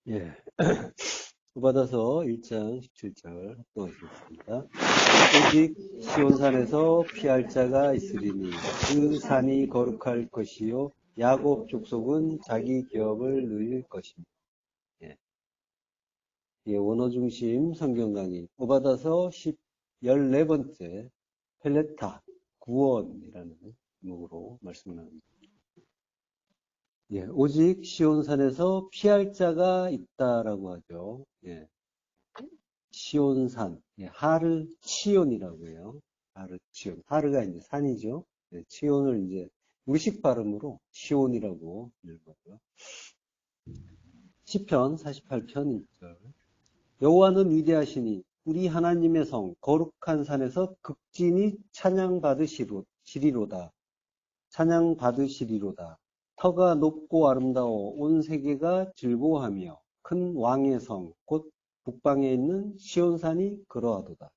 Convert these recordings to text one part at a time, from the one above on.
예. 받아서 1장 17절 합독하시겠습니다. 오직 시온산에서 피할 자가 있으리니 그 산이 거룩할 것이요 야곱 족속은 자기 기업을 누릴 것입니다. 예. 예, 원어 중심 성경 강의 받아서 14번째 펠레타 구원이라는 제목으로 말씀을 나눕니다. 예, 오직 시온산에서 피할 자가 있다라고 하죠. 예. 시온산, 예, 하르 치온이라고 해요. 하르 치온. 하르가 이제 산이죠. 예, 치온을 이제 우리식 발음으로 시온이라고 읽거고요. 시편 48편 1절. 여호와는 위대하시니 우리 하나님의 성 거룩한 산에서 극진히 찬양받으시리로다. 찬양받으시리로다. 터가 높고 아름다워 온 세계가 즐거워하며 큰 왕의 성 곧 북방에 있는 시온산이 그러하도다.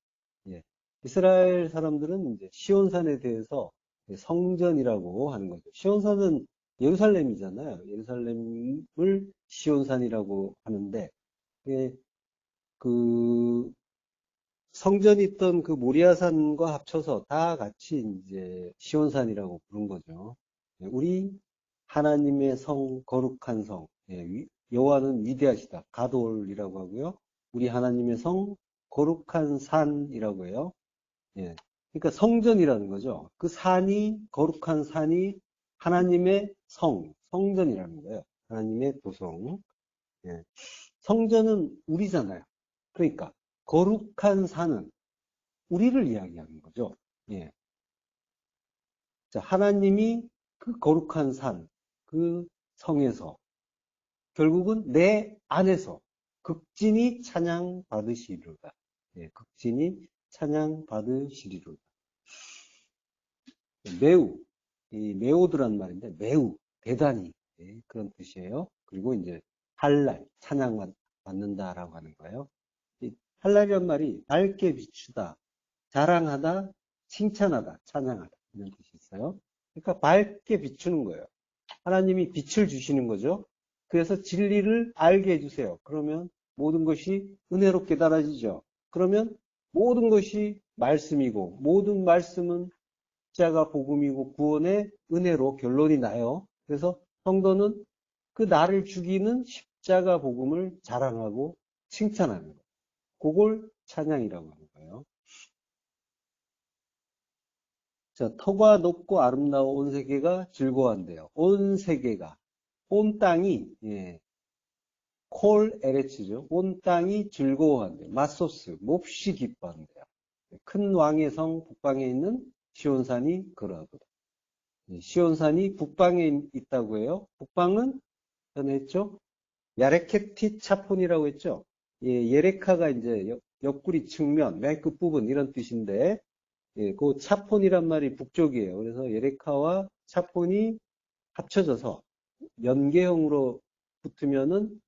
예. 이스라엘 사람들은 이제 시온산에 대해서 성전이라고 하는 거죠. 시온산은 예루살렘이잖아요. 예루살렘을 시온산이라고 하는데, 예, 그 성전이 있던 그 모리아산과 합쳐서 다 같이 이제 시온산이라고 부른 거죠. 예, 우리 하나님의 성, 거룩한 성, 예, 여호와는 위대하시다. 가돌이라고 하고요. 우리 하나님의 성, 거룩한 산이라고 해요. 예, 그러니까 성전이라는 거죠. 그 산이, 거룩한 산이 하나님의 성, 성전이라는 거예요. 하나님의 도성. 예, 성전은 우리잖아요. 그러니까 거룩한 산은 우리를 이야기하는 거죠. 예. 자, 하나님이 그 거룩한 산, 그 성에서 결국은 내 안에서 극진히 찬양 받으시리로다. 예, 극진히 찬양 받으시리로다. 매우, 이 매우드란 말인데 매우, 대단히, 예, 그런 뜻이에요. 그리고 이제 할랄, 찬양 받는다라고 하는 거예요. 이 할랄이란 말이 밝게 비추다, 자랑하다, 칭찬하다, 찬양하다 이런 뜻이 있어요. 그러니까 밝게 비추는 거예요. 하나님이 빛을 주시는 거죠. 그래서 진리를 알게 해주세요. 그러면 모든 것이 은혜롭게 달아지죠. 그러면 모든 것이 말씀이고 모든 말씀은 십자가 복음이고 구원의 은혜로 결론이 나요. 그래서 성도는 그 나를 죽이는 십자가 복음을 자랑하고 칭찬하는 거예요. 그걸 찬양이라고 하는 거예요. 자, 터가 높고 아름다워 온 세계가 즐거워한대요. 온 세계가. 온 땅이, 예, 콜 에레츠죠. 온 땅이 즐거워한대요. 마소스, 몹시 기뻐한대요. 큰 왕의 성 북방에 있는 시온산이 그러하도다. 시온산이 북방에 있다고 해요. 북방은 전에 했죠. 야레케티 차폰이라고 했죠. 예, 예레카가 이제 옆구리 측면, 맨 끝부분 이런 뜻인데, 예, 그 차폰이란 말이 북쪽이에요. 그래서 예레카와 차폰이 합쳐져서 연계형으로 붙으면은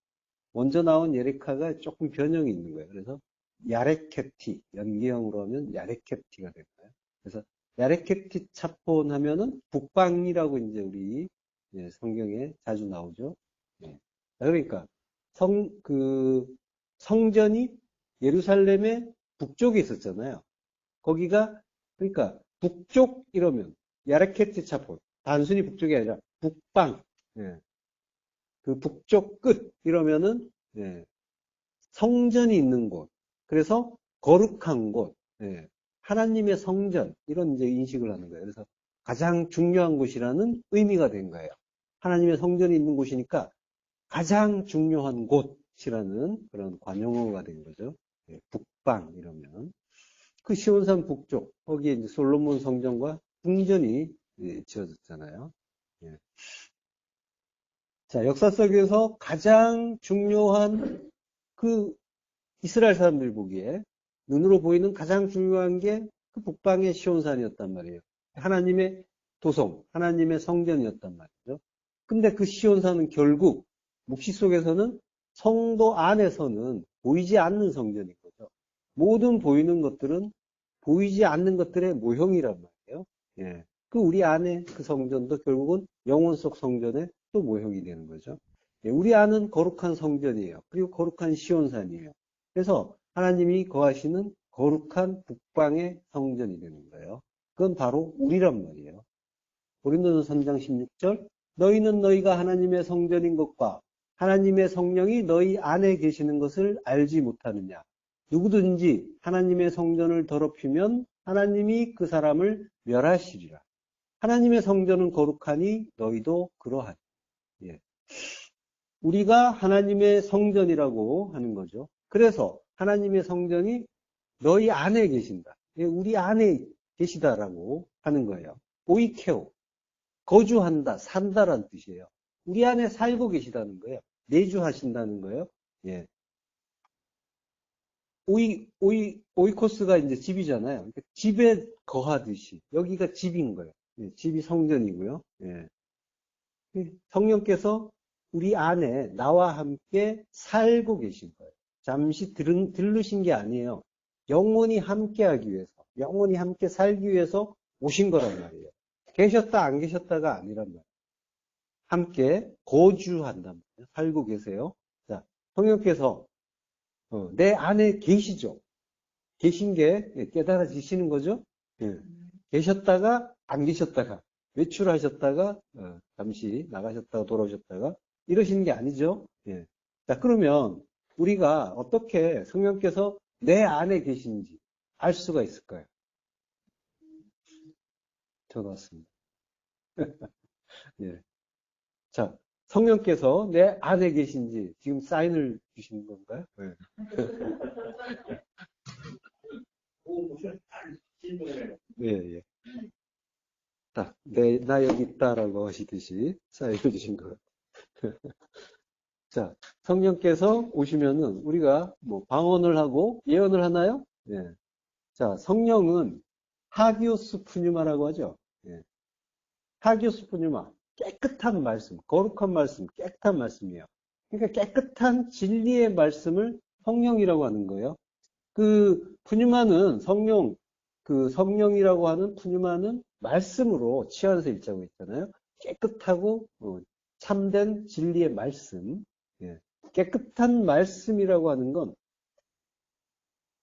먼저 나온 예레카가 조금 변형이 있는 거예요. 그래서 야레케티, 연계형으로 하면 야레케티가 될 거예요. 그래서 야레케티 차폰 하면은 북방이라고 이제 우리 성경에 자주 나오죠. 예. 그러니까 성전이 예루살렘의 북쪽에 있었잖아요. 거기가 그러니까 북쪽 이러면 야레케티 차폰 단순히 북쪽이 아니라 북방, 예. 그 북쪽 끝 이러면은, 예, 성전이 있는 곳, 그래서 거룩한 곳, 예, 하나님의 성전 이런 이제 인식을 하는 거예요. 그래서 가장 중요한 곳이라는 의미가 된 거예요. 하나님의 성전이 있는 곳이니까 가장 중요한 곳이라는 그런 관용어가 된 거죠. 예, 북방 이러면 그 시온산 북쪽 거기에 이제 솔로몬 성전과 궁전이 지어졌잖아요. 예. 자, 역사 속에서 가장 중요한 그 이스라엘 사람들 보기에 눈으로 보이는 가장 중요한 게 그 북방의 시온산이었단 말이에요. 하나님의 도성, 하나님의 성전이었단 말이죠. 근데 그 시온산은 결국 묵시 속에서는 성도 안에서는 보이지 않는 성전인 거죠. 모든 보이는 것들은 보이지 않는 것들의 모형이란 말이에요. 예. 그 우리 안에 그 성전도 결국은 영혼 속 성전의 또 모형이 되는 거죠. 예, 우리 안은 거룩한 성전이에요. 그리고 거룩한 시온산이에요. 그래서 하나님이 거하시는 거룩한 북방의 성전이 되는 거예요. 그건 바로 우리란 말이에요. 고린도전서 3장 16절 너희는 너희가 하나님의 성전인 것과 하나님의 성령이 너희 안에 계시는 것을 알지 못하느냐. 누구든지 하나님의 성전을 더럽히면 하나님이 그 사람을 멸하시리라. 하나님의 성전은 거룩하니 너희도 그러하니. 예. 우리가 하나님의 성전이라고 하는 거죠. 그래서 하나님의 성전이 너희 안에 계신다. 예, 우리 안에 계시다라고 하는 거예요. 오이케오. 거주한다, 산다라는 뜻이에요. 우리 안에 살고 계시다는 거예요. 내주하신다는 거예요. 예. 오이코스가 이제 집이잖아요. 그러니까 집에 거하듯이. 여기가 집인 거예요. 예, 집이 성전이고요. 예. 성령께서 우리 안에 나와 함께 살고 계신 거예요. 잠시 들르신 게 아니에요. 영원히 함께 하기 위해서, 영원히 함께 살기 위해서 오신 거란 말이에요. 계셨다 안 계셨다가 아니란 말이에요. 함께 거주한단 말이에요. 살고 계세요. 자, 성령께서 내 안에 계시죠. 계신 게 깨달아지시는 거죠. 예. 계셨다가 안 계셨다가 외출하셨다가 잠시 나가셨다가 돌아오셨다가 이러시는 게 아니죠. 예. 자, 그러면 우리가 어떻게 성령께서 내 안에 계신지 알 수가 있을까요? 전화 왔습니다. 예. 자, 성령께서 내 안에 계신지 지금 사인을 주시는 건가요? 네. 예, 예. 자, 나 여기 있다라고 하시듯이 사인을 주신 것 같아요. 자, 성령께서 오시면은 우리가 뭐 방언을 하고 예언을 하나요? 예. 자, 성령은 하기오스 푸뉴마라고 하죠. 예. 하기오스 푸뉴마. 깨끗한 말씀, 거룩한 말씀, 깨끗한 말씀이에요. 그러니까 깨끗한 진리의 말씀을 성령이라고 하는 거예요. 그 푸뉴마는 그 성령이라고 하는 푸뉴마는 말씀으로 치안서 일자고 있잖아요. 깨끗하고 참된 진리의 말씀. 예. 깨끗한 말씀이라고 하는 건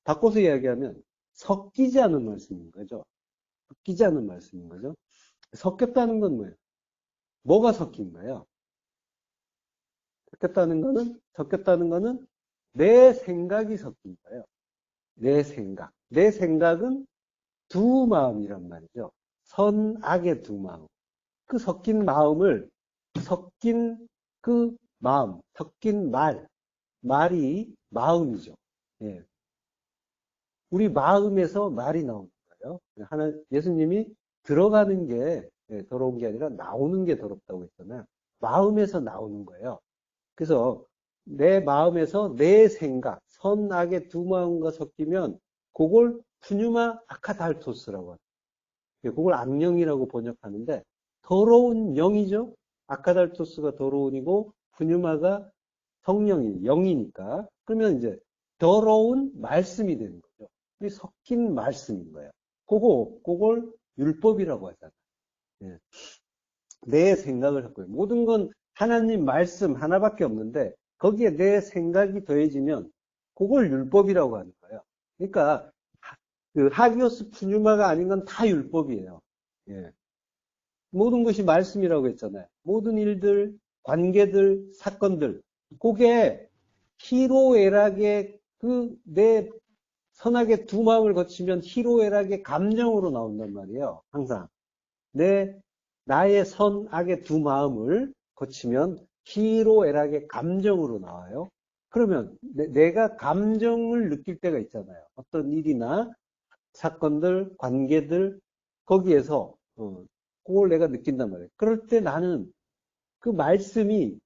바꿔서 이야기하면 섞이지 않은 말씀인 거죠. 섞이지 않은 말씀인 거죠. 섞였다는 건 뭐예요? 뭐가 섞인 거예요? 섞였다는 거는 내 생각이 섞인 거예요. 내 생각. 내 생각은 두 마음이란 말이죠. 선악의 두 마음. 그 섞인 그 마음, 섞인 말이 마음이죠. 예. 우리 마음에서 말이 나오는 거예요. 예수님이 들어가는 게 더러운 게 아니라 나오는 게 더럽다고 했잖아요. 마음에서 나오는 거예요. 그래서 내 마음에서 내 생각, 선악의 두 마음과 섞이면 그걸 푸뉴마 아카달토스라고 합니다. 그걸 악령이라고 번역하는데 더러운 영이죠. 아카달토스가 더러운 이고 푸뉴마가 성령이 영이니까 그러면 이제 더러운 말씀이 되는 거죠. 섞인 말씀인 거예요. 그걸 율법이라고 하잖아요. 예. 내 생각을 갖고요. 모든 건 하나님 말씀 하나밖에 없는데 거기에 내 생각이 더해지면 그걸 율법이라고 하는 거예요. 그러니까 그 하기오스 푸뉴마가 아닌 건 다 율법이에요. 예. 모든 것이 말씀이라고 했잖아요. 모든 일들, 관계들, 사건들 그게 희로애락의 내 선악의 두 마음을 거치면 희로애락의 감정으로 나온단 말이에요. 항상 나의 선악의 두 마음을 거치면 희로애락의 감정으로 나와요. 그러면 내가 감정을 느낄 때가 있잖아요. 어떤 일이나 사건들, 관계들 거기에서 그걸 내가 느낀단 말이에요. 그럴 때 나는 그 말씀이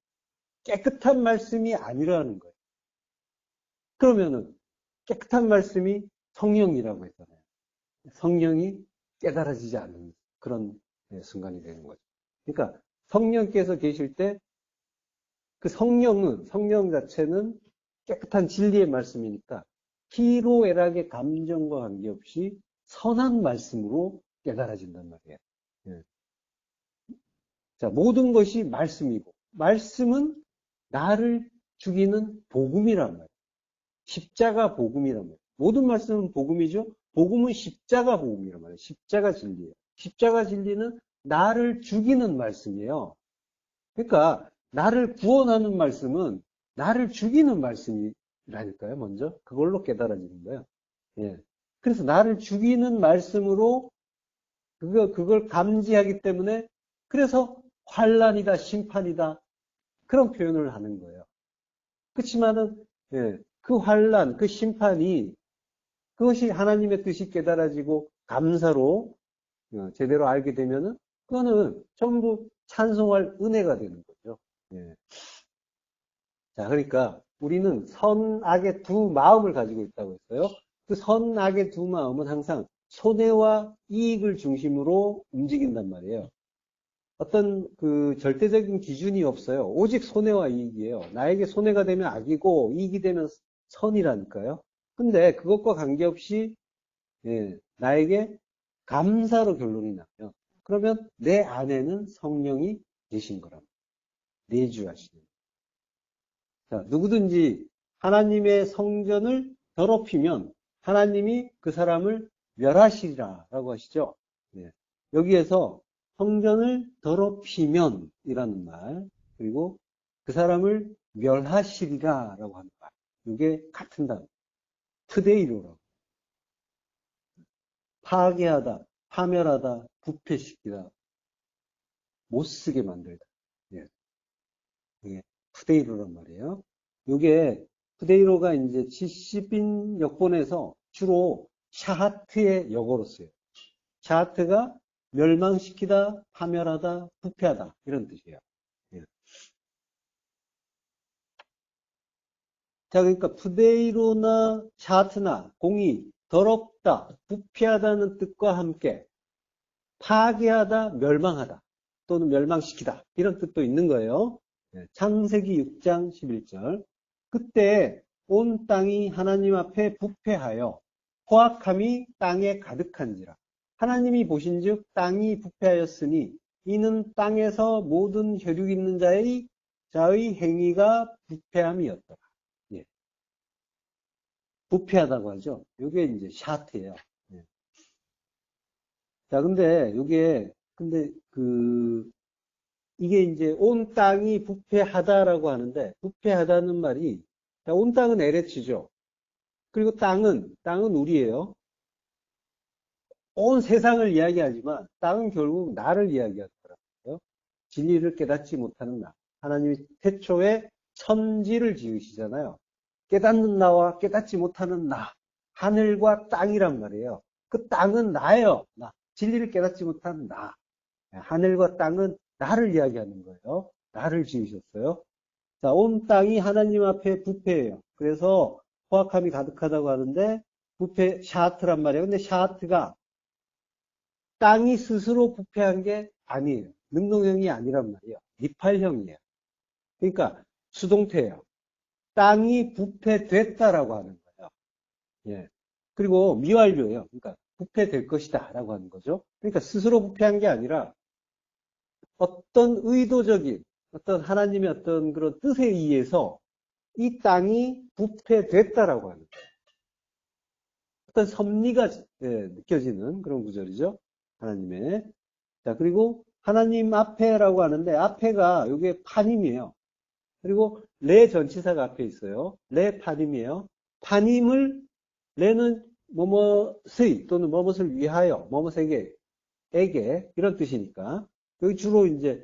깨끗한 말씀이 아니라는 거예요. 그러면은 깨끗한 말씀이 성령이라고 했잖아요. 성령이 깨달아지지 않는 그런 순간이 되는 거죠. 그러니까 성령께서 계실 때 그 성령 자체는 깨끗한 진리의 말씀이니까 희로애락의 감정과 관계없이 선한 말씀으로 깨달아진단 말이에요. 예. 자, 모든 것이 말씀이고 말씀은 나를 죽이는 복음이란 말이에요. 십자가 복음이란 말이에요. 모든 말씀은 복음이죠. 복음은 십자가 복음이란 말이에요. 십자가 진리예요. 십자가 진리는 나를 죽이는 말씀이에요. 그러니까 나를 구원하는 말씀은 나를 죽이는 말씀이라니까요. 먼저 그걸로 깨달아지는 거예요. 예. 그래서 나를 죽이는 말씀으로 그걸 감지하기 때문에 그래서 환난이다, 심판이다 그런 표현을 하는 거예요. 그렇지만은 예, 그 환난, 그 심판이 그것이 하나님의 뜻이 깨달아지고 감사로 제대로 알게 되면은 그거는 전부 찬송할 은혜가 되는 거죠. 예. 자, 그러니까 우리는 선악의 두 마음을 가지고 있다고 했어요. 그 선악의 두 마음은 항상 손해와 이익을 중심으로 움직인단 말이에요. 어떤 그 절대적인 기준이 없어요. 오직 손해와 이익이에요. 나에게 손해가 되면 악이고 이익이 되면 선이라니까요. 근데 그것과 관계없이 나에게 감사로 결론이 나면 그러면 내 안에는 성령이 계신 거랍니다. 내주하시는. 자, 누구든지 하나님의 성전을 더럽히면 하나님이 그 사람을 멸하시리라 라고 하시죠. 네. 여기에서 성전을 더럽히면 이라는 말, 그리고 그 사람을 멸하시리라 라고 하는 말. 이게 같은 단어. 트데이로라고. 파괴하다, 파멸하다, 부패시키다, 못쓰게 만들다. 예. 이게 푸데이로란 말이에요. 이게 푸데이로가 이제 70인 역본에서 주로 샤하트의 역어로 써요. 샤하트가 멸망시키다, 파멸하다, 부패하다 이런 뜻이에요. 예. 자, 그러니까 푸데이로나 샤하트나 공이 더럽다, 부패하다는 뜻과 함께 파괴하다, 멸망하다 또는 멸망시키다 이런 뜻도 있는 거예요. 창세기 6장 11절. 그때 온 땅이 하나님 앞에 부패하여 포악함이 땅에 가득한지라. 하나님이 보신즉 땅이 부패하였으니 이는 땅에서 모든 혈육 있는 자의 행위가 부패함이었더라. 예. 부패하다고 하죠. 이게 이제 샤트예요. 예. 자, 근데 이게 이제 온 땅이 부패하다라고 하는데, 부패하다는 말이, 자, 온 땅은 에레츠죠. 그리고 땅은 우리예요. 온 세상을 이야기하지만, 땅은 결국 나를 이야기하더라고요. 진리를 깨닫지 못하는 나. 하나님이 태초에 천지를 지으시잖아요. 깨닫는 나와 깨닫지 못하는 나. 하늘과 땅이란 말이에요. 그 땅은 나예요. 나. 진리를 깨닫지 못하는 나. 하늘과 땅은 나를 이야기하는 거예요. 나를 지으셨어요. 자, 온 땅이 하나님 앞에 부패해요. 그래서 포악함이 가득하다고 하는데 부패 샤하트란 말이에요. 근데 샤하트가 땅이 스스로 부패한 게 아니에요. 능동형이 아니란 말이에요. 니팔형이에요. 그러니까 수동태예요. 땅이 부패됐다라고 하는 거예요. 예. 그리고 미완료예요. 그러니까 부패될 것이다 라고 하는 거죠. 그러니까 스스로 부패한 게 아니라 어떤 의도적인 어떤 하나님의 어떤 그런 뜻에 의해서 이 땅이 부패됐다라고 하는 거예요. 어떤 섭리가 느껴지는 그런 구절이죠. 하나님의. 자, 그리고 하나님 앞에라고 하는데 앞에가 이게 파님이에요. 그리고 레 전치사가 앞에 있어요. 레 파님이에요. 파님을 레는 뭐뭇의 또는 뭐뭇을 위하여 뭐뭇에게 이런 뜻이니까 여기 주로 이제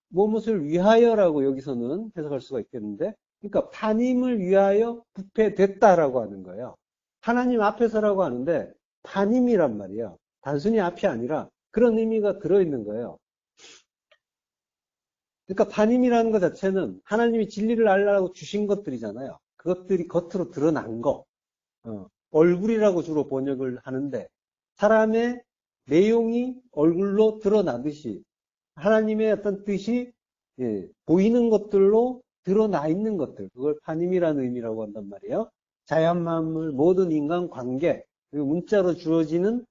무엇을 위하여라고 여기서는 해석할 수가 있겠는데, 그러니까 파님을 위하여 부패됐다라고 하는 거예요. 하나님 앞에서라고 하는데 파님이란 말이에요. 단순히 앞이 아니라 그런 의미가 들어있는 거예요. 그러니까 파님이라는 것 자체는 하나님이 진리를 알라고 주신 것들이잖아요. 그것들이 겉으로 드러난 거. 얼굴이라고 주로 번역을 하는데 사람의 내용이 얼굴로 드러나듯이 하나님의 어떤 뜻이 보이는 것들로 드러나 있는 것들, 그걸 파님이라는 의미라고 한단 말이에요. 자연 만물, 모든 인간 관계, 그리고 문자로 주어지는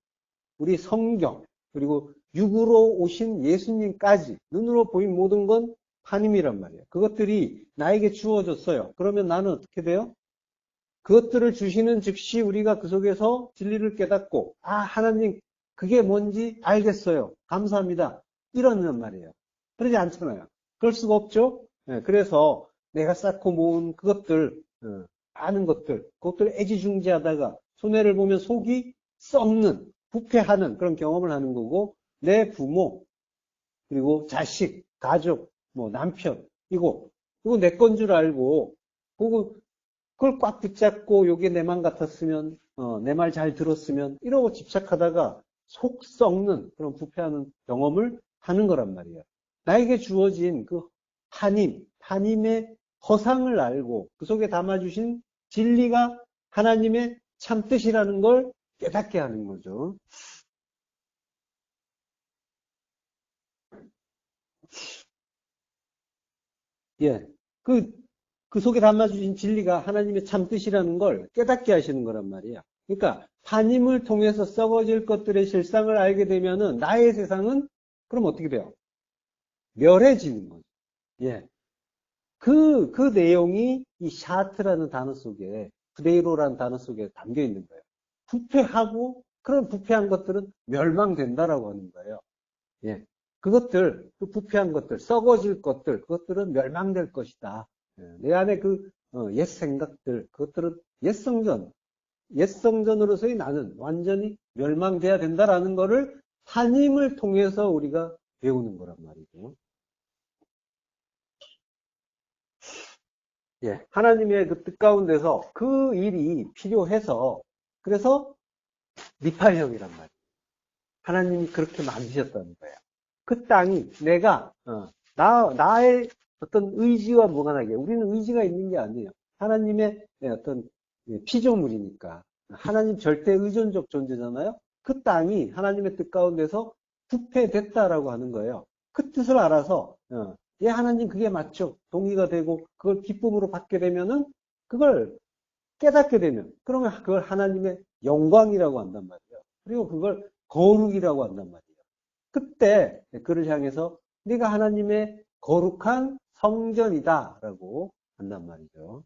우리 성경, 그리고 육으로 오신 예수님까지 눈으로 보인 모든 건 판임이란 말이에요. 그것들이 나에게 주어졌어요. 그러면 나는 어떻게 돼요? 그것들을 주시는 즉시 우리가 그 속에서 진리를 깨닫고, 아, 하나님, 그게 뭔지 알겠어요. 감사합니다. 이러는 말이에요. 그러지 않잖아요. 그럴 수가 없죠? 예, 그래서 내가 쌓고 모은 그것들, 아는 것들, 그것들을 애지중지하다가 손해를 보면 속이 썩는, 부패하는 그런 경험을 하는 거고, 내 부모, 그리고 자식, 가족, 뭐 남편, 이거 내 건 줄 알고, 그걸 꽉 붙잡고 요게 내 맘 같았으면, 내 말 잘 들었으면, 이러고 집착하다가 속 썩는 그런 부패하는 경험을 하는 거란 말이에요. 나에게 주어진 그 판임의 허상을 알고 그 속에 담아주신 진리가 하나님의 참뜻이라는 걸 깨닫게 하는 거죠. 예. 그 속에 담아주신 진리가 하나님의 참뜻이라는 걸 깨닫게 하시는 거란 말이에요. 그러니까 판임을 통해서 썩어질 것들의 실상을 알게 되면은 나의 세상은 그럼 어떻게 돼요? 멸해지는 거죠. 예. 그 내용이 이 샤트라는 단어 속에, 프데이로라는 단어 속에 담겨 있는 거예요. 부패하고 그런 부패한 것들은 멸망된다라고 하는 거예요. 예. 그 부패한 것들, 썩어질 것들, 그것들은 멸망될 것이다. 예. 내 안에 옛 생각들, 그것들은 옛성전으로서의 나는 완전히 멸망돼야 된다라는 거를 하나님을 통해서 우리가 배우는 거란 말이죠. 예. 하나님의 그 뜻 가운데서 그 일이 필요해서, 그래서 니팔형이란 말이에요. 하나님이 그렇게 만드셨다는 거예요. 그 땅이 나의 어떤 의지와 무관하게, 우리는 의지가 있는 게 아니에요. 하나님의 어떤 피조물이니까. 하나님 절대 의존적 존재잖아요. 그 땅이 하나님의 뜻 가운데서 부패됐다라고 하는 거예요. 그 뜻을 알아서, 예, 하나님 그게 맞죠. 동의가 되고, 그걸 기쁨으로 받게 되면은, 그걸 깨닫게 되면, 그러면 그걸 하나님의 영광이라고 한단 말이에요. 그리고 그걸 거룩이라고 한단 말이에요. 그때 그를 향해서 네가 하나님의 거룩한 성전이다라고 한단 말이죠.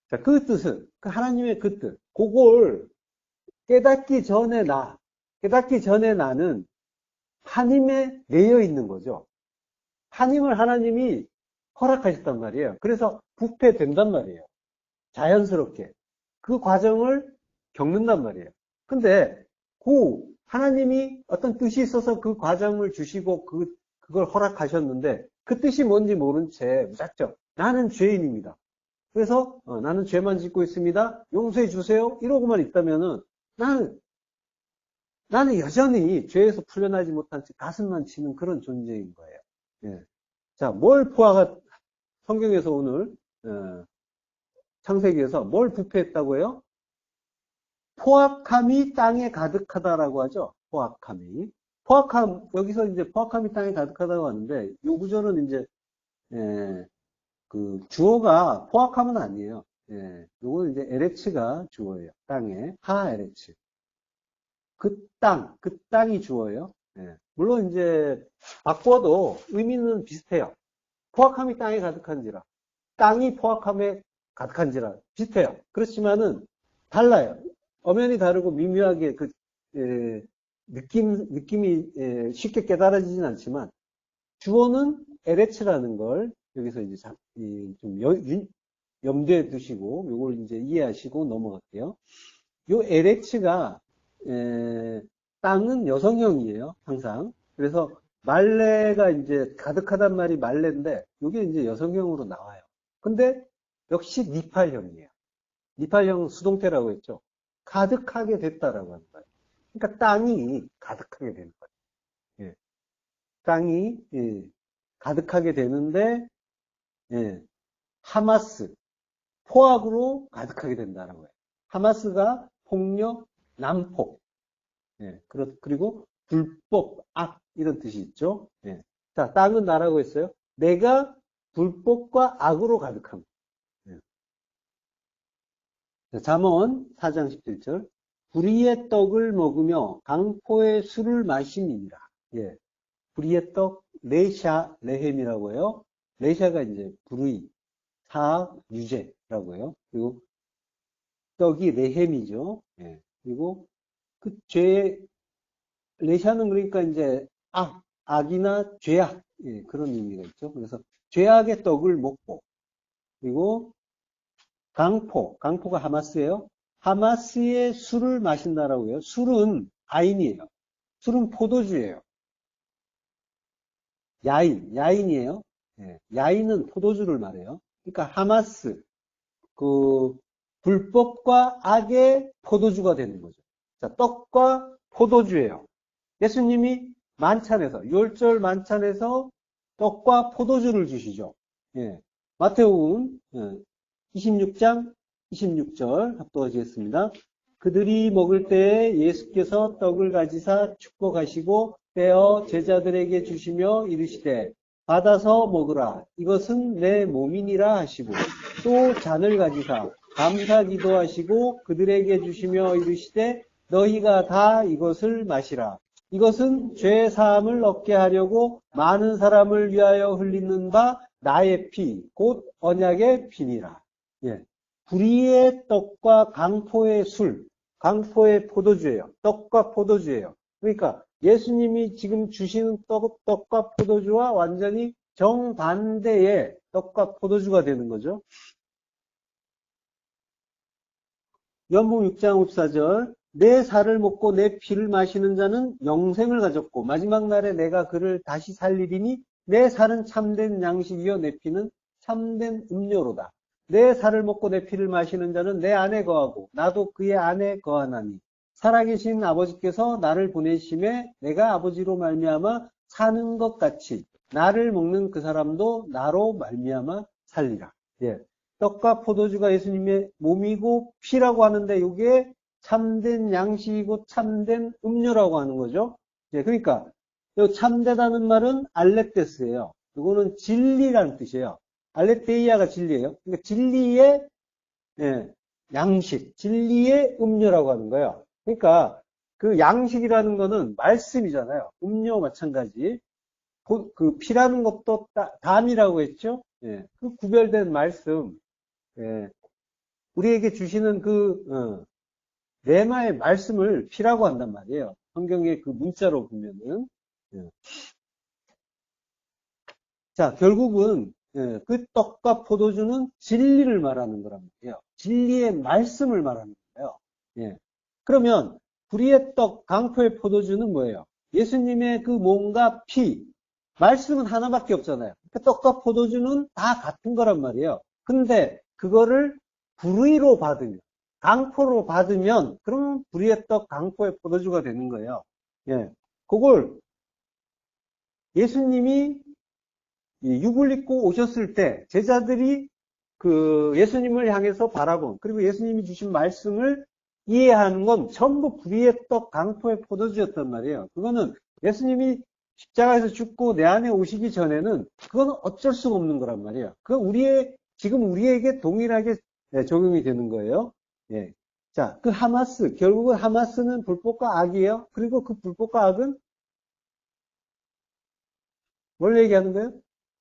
자, 그 뜻은 그 하나님의 그 뜻, 그걸 깨닫기 전에 나는 하나님에 내여 있는 거죠. 하나님을 하나님이 허락하셨단 말이에요. 그래서 부패된단 말이에요. 자연스럽게 그 과정을 겪는단 말이에요. 근데 하나님이 어떤 뜻이 있어서 그 과정을 주시고 그걸 허락하셨는데 그 뜻이 뭔지 모른 채 무작정 나는 죄인입니다. 그래서 나는 죄만 짓고 있습니다. 용서해 주세요. 이러고만 있다면은 나는 나는 여전히 죄에서 풀려나지 못한 채 가슴만 치는 그런 존재인 거예요. 예. 자, 성경에서 오늘 창세기에서 뭘 부패했다고 해요? 포악함이 땅에 가득하다라고 하죠. 여기서 이제 포악함이 땅에 가득하다고 하는데, 요 구절은 이제, 그 주어가 포악함은 아니에요. 요건 이제 에레츠가 주어예요. 땅에. 에레츠. 그 땅이 주어예요. 물론 이제, 바꿔도 의미는 비슷해요. 포악함이 땅에 가득한지라. 땅이 포악함에 가득한지라. 비슷해요. 그렇지만은, 달라요. 엄연히 다르고 미묘하게 느낌이 쉽게 깨달아지진 않지만, 주어는 에레츠라는 걸 여기서 이제 좀 염두에 두시고, 요걸 이제 이해하시고 넘어갈게요. 요 에레츠가, 땅은 여성형이에요, 항상. 그래서 말레가 이제 가득하단 말이 말레인데, 요게 이제 여성형으로 나와요. 근데 역시 니팔형이에요. 니팔형 수동태라고 했죠. 가득하게 됐다라고 하는 거예요. 그러니까 땅이 가득하게 되는 거예요. 예. 땅이 가득하게 되는데 하마스 포악으로 가득하게 된다는 거예요. 하마스가 폭력, 난폭, 그리고 불법, 악 이런 뜻이 있죠. 자, 땅은 나라고 했어요. 내가 불법과 악으로 가득합니다. 잠언 4장 17절 불의의 떡을 먹으며 강포의 술을 마심이니라. 예. 불의의 떡 레샤 레헴이라고 해요. 레샤가 이제 불의, 사악, 유죄라고 해요. 그리고 떡이 레헴이죠. 예. 그리고 그 레샤는 그러니까 이제 악이나 죄악, 예, 그런 의미가 있죠. 그래서 죄악의 떡을 먹고, 그리고 강포가 하마스예요. 하마스의 술을 마신다라고 해요. 술은 아인이에요. 술은 포도주예요. 야인이에요. 예, 야인은 포도주를 말해요. 그러니까 하마스, 그 불법과 악의 포도주가 되는 거죠. 자, 떡과 포도주예요. 예수님이 만찬에서, 유월절 만찬에서 떡과 포도주를 주시죠. 예, 마태복음 26장 26절 합독하시겠습니다. 그들이 먹을 때에 예수께서 떡을 가지사 축복하시고 떼어 제자들에게 주시며 이르시되 받아서 먹으라 이것은 내 몸이니라 하시고 또 잔을 가지사 감사 기도하시고 그들에게 주시며 이르시되 너희가 다 이것을 마시라 이것은 죄 사함을 얻게 하려고 많은 사람을 위하여 흘리는 바 나의 피 곧 언약의 피니라. 예. 불의의 떡과 강포의 술, 강포의 포도주예요. 떡과 포도주예요. 그러니까 예수님이 지금 주시는 떡과 포도주와 완전히 정반대의 떡과 포도주가 되는 거죠. 연복 6장 54절 내 살을 먹고 내 피를 마시는 자는 영생을 가졌고 마지막 날에 내가 그를 다시 살리리니 내 살은 참된 양식이요 내 피는 참된 음료로다. 내 살을 먹고 내 피를 마시는 자는 내 안에 거하고 나도 그의 안에 거하나니 살아계신 아버지께서 나를 보내심에 내가 아버지로 말미암아 사는 것 같이 나를 먹는 그 사람도 나로 말미암아 살리라. 예. 떡과 포도주가 예수님의 몸이고 피라고 하는데 이게 참된 양식이고 참된 음료라고 하는 거죠. 예, 그러니까 참되다는 말은 알레테스예요. 이거는 진리라는 뜻이에요. 알레테이아가 진리예요. 그러니까 진리의 양식, 진리의 음료라고 하는 거예요. 그러니까 그 양식이라는 거는 말씀이잖아요. 음료 마찬가지. 그 피라는 것도 담이라고 했죠. 예, 그 구별된 말씀. 예, 우리에게 주시는 그 레마의 말씀을 피라고 한단 말이에요. 성경의 그 문자로 보면은. 예. 자, 결국은 그 떡과 포도주는 진리를 말하는 거란 말이에요. 진리의 말씀을 말하는 거예요. 예. 그러면 불의의 떡, 강포의 포도주는 뭐예요? 예수님의 그 몸과 피, 말씀은 하나밖에 없잖아요. 그 떡과 포도주는 다 같은 거란 말이에요. 근데 그거를 불의로 받으면, 강포로 받으면, 그러면 불의의 떡, 강포의 포도주가 되는 거예요. 예. 그걸 예수님이 육을 입고 오셨을 때 제자들이 그 예수님을 향해서 바라본 그리고 예수님이 주신 말씀을 이해하는 건 전부 불의의 떡 강포의 포도주였단 말이에요. 그거는 예수님이 십자가에서 죽고 내 안에 오시기 전에는 그건 어쩔 수가 없는 거란 말이에요. 그건 지금 우리에게 동일하게 적용이 되는 거예요. 예. 자, 그 하마스, 결국은 하마스는 불법과 악이에요. 그리고 그 불법과 악은 뭘 얘기하는 거예요?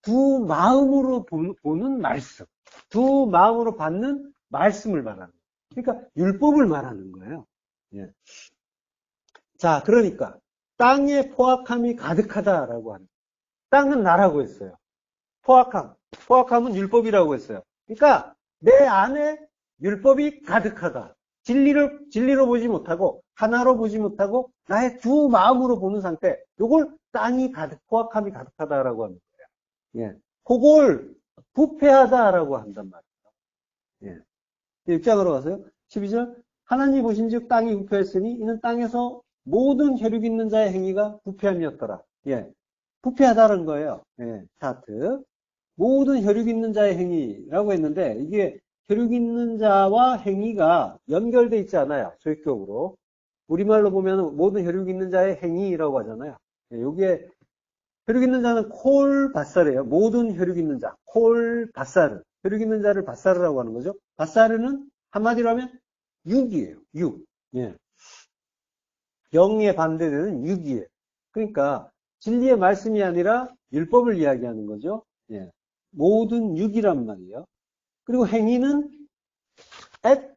두 마음으로 보는 말씀. 두 마음으로 받는 말씀을 말하는 거예요. 그러니까 율법을 말하는 거예요. 예. 자, 그러니까 땅에 포악함이 가득하다라고 하는 거예요. 땅은 나라고 했어요. 포악함은 율법이라고 했어요. 그러니까 내 안에 율법이 가득하다. 진리로 보지 못하고 하나로 보지 못하고 나의 두 마음으로 보는 상태. 이걸 포악함이 가득하다라고 합니다. 예. 그걸 부패하다라고 한단 말이에요. 예. 6장으로 가서요. 12절. 하나님 보신즉 땅이 부패했으니 이는 땅에서 모든 혈육 있는 자의 행위가 부패함이었더라. 예. 부패하다는 거예요. 예. 스타트. 모든 혈육 있는 자의 행위라고 했는데 이게 혈육 있는 자와 행위가 연결돼 있지 않아요. 조직적으로. 우리말로 보면 모든 혈육 있는 자의 행위라고 하잖아요. 예. 요게 혈육 있는 자는 콜바사르예요. 모든 혈육 있는 자. 콜바사르. 혈육 있는 자를 바사르라고 하는 거죠. 바사르는 한마디로 하면 육이에요. 육. 예. 영에 반대되는 육이에요. 그러니까 진리의 말씀이 아니라 율법을 이야기하는 거죠. 예. 모든 육이란 말이에요. 그리고 행위는 at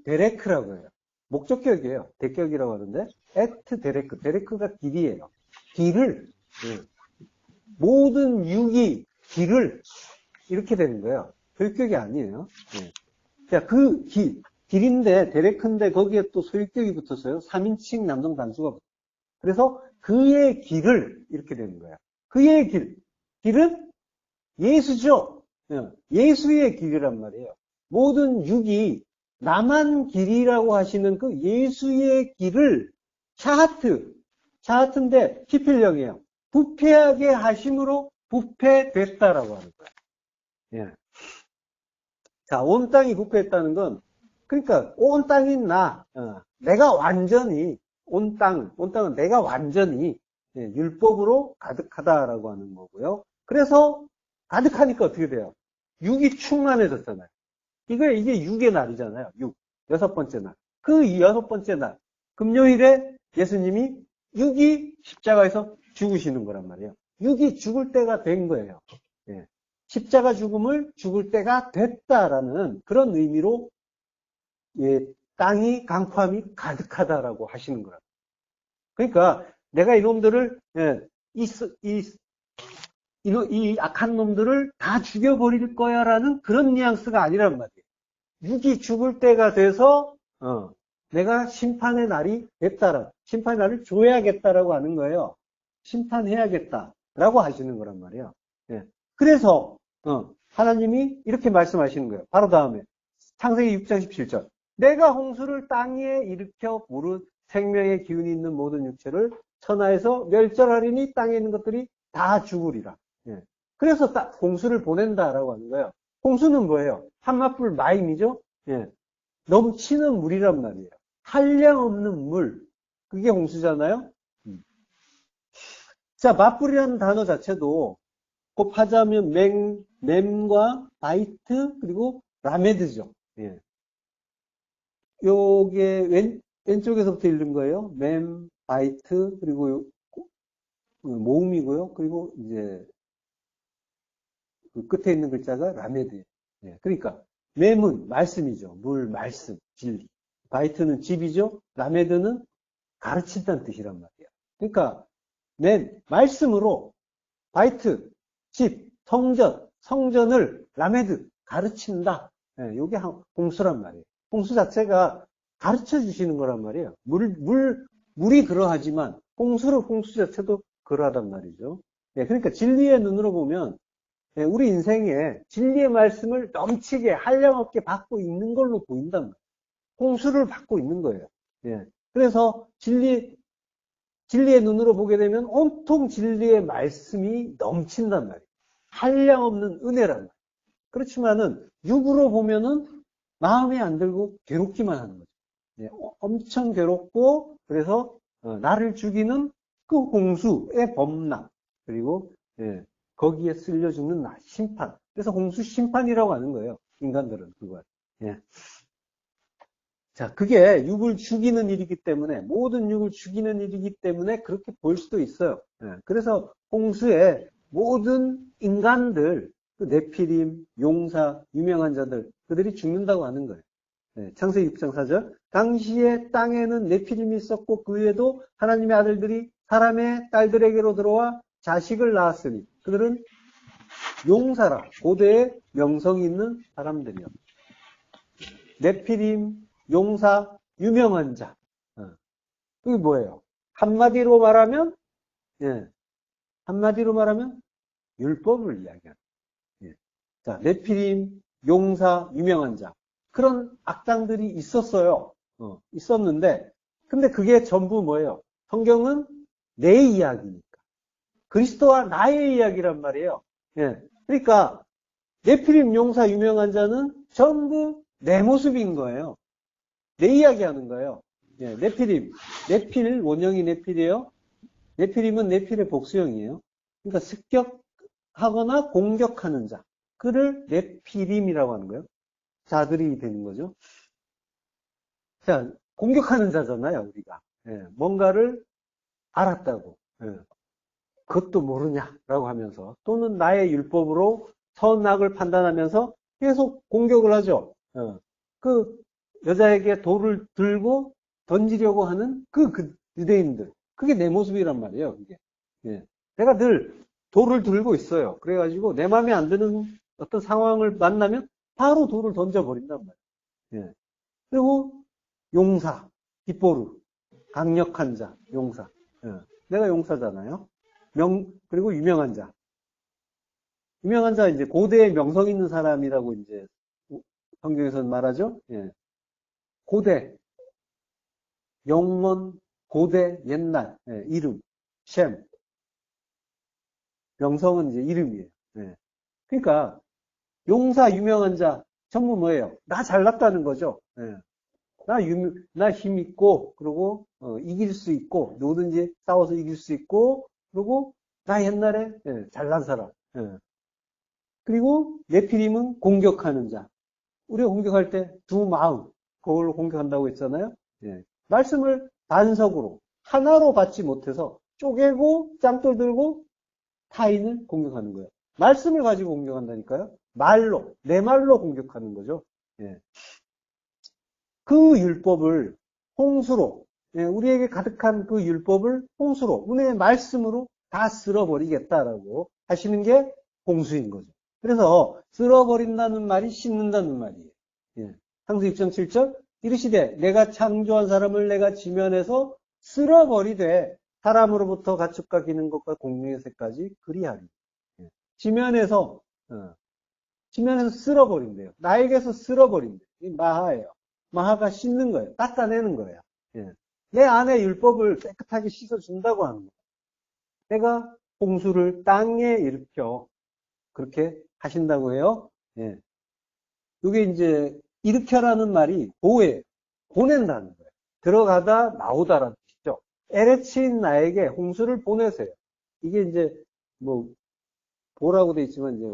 데레크라고 해요. 목적격이에요. 대격이라고 하는데 at 데레크. 데레크가 길이에요. 길을 모든 육이 길을 이렇게 되는 거예요. 소유격이 아니에요. 자, 그 길인데 데레크인데 거기에 또 소유격이 붙었어요. 3인칭 남성 단수가 붙어요. 그래서 그의 길을 이렇게 되는 거예요. 그의 길은 예수죠. 예수의 길이란 말이에요. 모든 육이 나만 길이라고 하시는 그 예수의 길을 샤하트인데 피필령이에요. 부패하게 하심으로 부패됐다라고 하는 거예요. 예. 자, 온 땅이 부패했다는 건 그러니까 온 땅인 내가 완전히 온 땅은 내가 완전히 율법으로 가득하다라고 하는 거고요. 그래서 가득하니까 어떻게 돼요? 육이 충만해졌잖아요. 이게 육의 날이잖아요. 여섯 번째 날. 그 여섯 번째 날, 금요일에 예수님이 육이 십자가에서 죽으시는 거란 말이에요. 육이 죽을 때가 된 거예요. 예. 십자가 죽음을 죽을 때가 됐다라는 그런 의미로 땅이 강포함이 가득하다라고 하시는 거라. 그러니까 내가 이놈들을 이 악한 놈들을 다 죽여버릴 거야라는 그런 뉘앙스가 아니란 말이에요. 육이 죽을 때가 돼서 내가 심판의 날이 됐다라, 심판의 날을 줘야겠다라고 하는 거예요. 심판해야겠다라고 하시는 거란 말이에요. 예. 그래서 하나님이 이렇게 말씀하시는 거예요. 바로 다음에 창세기 6장 17절. 내가 홍수를 땅 위에 일으켜 부른 생명의 기운이 있는 모든 육체를 천하에서 멸절하리니 땅에 있는 것들이 다 죽으리라. 예. 그래서 홍수를 보낸다라고 하는 거예요. 홍수는 뭐예요? 한마풀 마임이죠? 예. 넘치는 물이란 말이에요. 한량없는 물. 그게 홍수잖아요? 자, 맞불이라는 단어 자체도 곱하자면 mem과 바이트 그리고 라메드죠. 예. 요게 왼쪽에서부터 읽는 거예요. mem, 바이트 그리고 모음이고요. 그리고 이제 그 끝에 있는 글자가 라메드예요. 예. 그러니까 mem은 말씀이죠. 물, 말씀, 진리. 바이트는 집이죠. 라메드는 가르친다는 뜻이란 말이에요. 그러니까 말씀으로 바이트, 집, 성전을 라메드 가르친다. 예, 이게 홍수란 말이에요. 홍수 자체가 가르쳐 주시는 거란 말이에요. 물이 그러하지만 홍수 자체도 그러하단 말이죠. 예, 그러니까 진리의 눈으로 보면 예, 우리 인생에 진리의 말씀을 넘치게 한량없게 받고 있는 걸로 보인단 말이에요. 홍수를 받고 있는 거예요. 예, 그래서 진리의 눈으로 보게 되면 온통 진리의 말씀이 넘친단 말이에요. 한량없는 은혜란 말이에요. 그렇지만은 육으로 보면은 마음에 안 들고 괴롭기만 하는 거죠. 예, 엄청 괴롭고 그래서 나를 죽이는 그 홍수의 범람 그리고 거기에 쓸려 죽는 심판. 그래서 홍수 심판이라고 하는 거예요. 인간들은 그걸. 예. 자, 그게 육을 죽이는 일이기 때문에 모든 육을 죽이는 일이기 때문에 그렇게 볼 수도 있어요. 예. 그래서 홍수에 모든 인간들 그 네피림, 용사, 유명한 자들 그들이 죽는다고 하는 거예요. 예. 창세기 6장 4절 당시에 땅에는 네피림이 있었고 그 위에도 하나님의 아들들이 사람의 딸들에게로 들어와 자식을 낳았으니 그들은 용사라 고대의 명성이 있는 사람들이요. 네피림, 용사, 유명한 자. 그게 뭐예요? 한마디로 말하면 율법을 이야기하는. 예. 자, 네피림, 용사, 유명한 자. 그런 악당들이 있었어요. 있었는데, 근데 그게 전부 뭐예요? 성경은 내 이야기니까. 그리스도와 나의 이야기란 말이에요. 예. 그러니까, 네피림, 용사, 유명한 자는 전부 내 모습인 거예요. 내 이야기 하는 거예요. 예, 네필, 원형이 네필이에요. 네필임은 네필의 복수형이에요. 그러니까 습격하거나 공격하는 자. 그를 네필임이라고 하는 거예요. 자들이 되는 거죠. 자, 공격하는 자잖아요, 우리가. 예, 뭔가를 알았다고. 예, 그것도 모르냐라고 하면서 또는 나의 율법으로 선악을 판단하면서 계속 공격을 하죠. 그 여자에게 돌을 들고 던지려고 하는 그 유대인들. 그게 내 모습이란 말이에요, 그게. 예. 내가 늘 돌을 들고 있어요. 그래가지고 내 마음에 안 드는 어떤 상황을 만나면 바로 돌을 던져버린단 말이에요. 예. 그리고 용사, 깃보루, 강력한 자, 용사. 예. 내가 용사잖아요. 그리고 유명한 자. 유명한 자, 이제 고대에 명성 있는 사람이라고 이제 성경에서는 말하죠. 예. 고대, 영원, 고대, 옛날, 예. 이름, 셈. 명성은 이제 이름이에요. 예. 그러니까, 용사, 유명한 자, 전부 뭐예요? 나 잘났다는 거죠. 예. 나 힘 있고, 그리고, 이길 수 있고, 누구든지 싸워서 이길 수 있고, 그리고, 나 옛날에, 예, 잘난 사람. 예. 그리고, 네피림은 공격하는 자. 우리가 공격할 때 두 마음, 그걸로 공격한다고 했잖아요. 예. 말씀을 반석으로, 하나로 받지 못해서 쪼개고, 짱돌 들고, 타인을 공격하는 거예요. 말씀을 가지고 공격한다니까요. 말로, 내 말로 공격하는 거죠. 예. 그 율법을 홍수로, 예, 우리에게 가득한 그 율법을 홍수로, 은혜의 말씀으로 다 쓸어버리겠다라고 하시는 게 홍수인 거죠. 그래서 쓸어버린다는 말이 씻는다는 말이에요. 예. 상수 6장 7절 이르시되 내가 창조한 사람을 내가 지면에서 쓸어버리되 사람으로부터 가축과 기는 것과 공중의 새까지 그리하리. 예. 지면에서 쓸어버린대요. 나에게서 쓸어버린대요. 이 마하예요. 마하가 씻는 거예요. 닦아내는 거예요. 예. 내 안에 율법을 깨끗하게 씻어준다고 하는 거예요. 내가 홍수를 땅에 일으켜 그렇게 하신다고 해요. 예. 이게 이제 일으켜라는 말이 보호예요. 보낸다는 거예요. 들어가다 나오다라는 뜻이죠. 에레치인 나에게 홍수를 보내세요. 이게 이제 뭐 보라고 돼 있지만 이제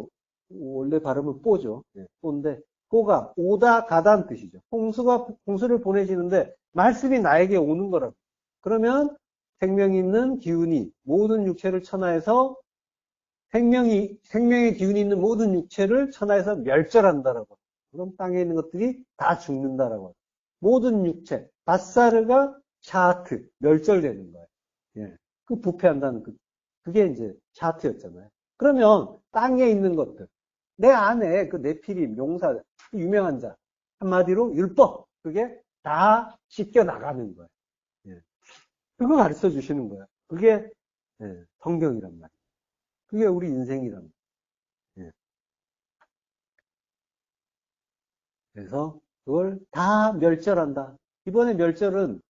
원래 발음은 뽀죠. 예, 뽀인데 뽀가 오다 가다는 뜻이죠. 홍수를 보내시는데 말씀이 나에게 오는 거라고. 그러면 생명 있는 기운이 모든 육체를 천하에서 생명의 기운이 있는 모든 육체를 천하에서 멸절한다라고. 그럼 땅에 있는 것들이 다 죽는다라고. 모든 육체, 바사르가 샤트, 멸절되는 거예요. 예. 그 부패한다는 그게 이제 샤트였잖아요. 그러면 땅에 있는 것들, 내 안에 그 네피림, 용사, 유명한 자, 한마디로 율법, 그게 다 씻겨 나가는 거예요. 예. 그거 가르쳐 주시는 거예요. 그게 성경이란 말이에요. 그게 우리 인생이란 말이에요. 예. 그래서 그걸 다 멸절한다. 이번에 멸절은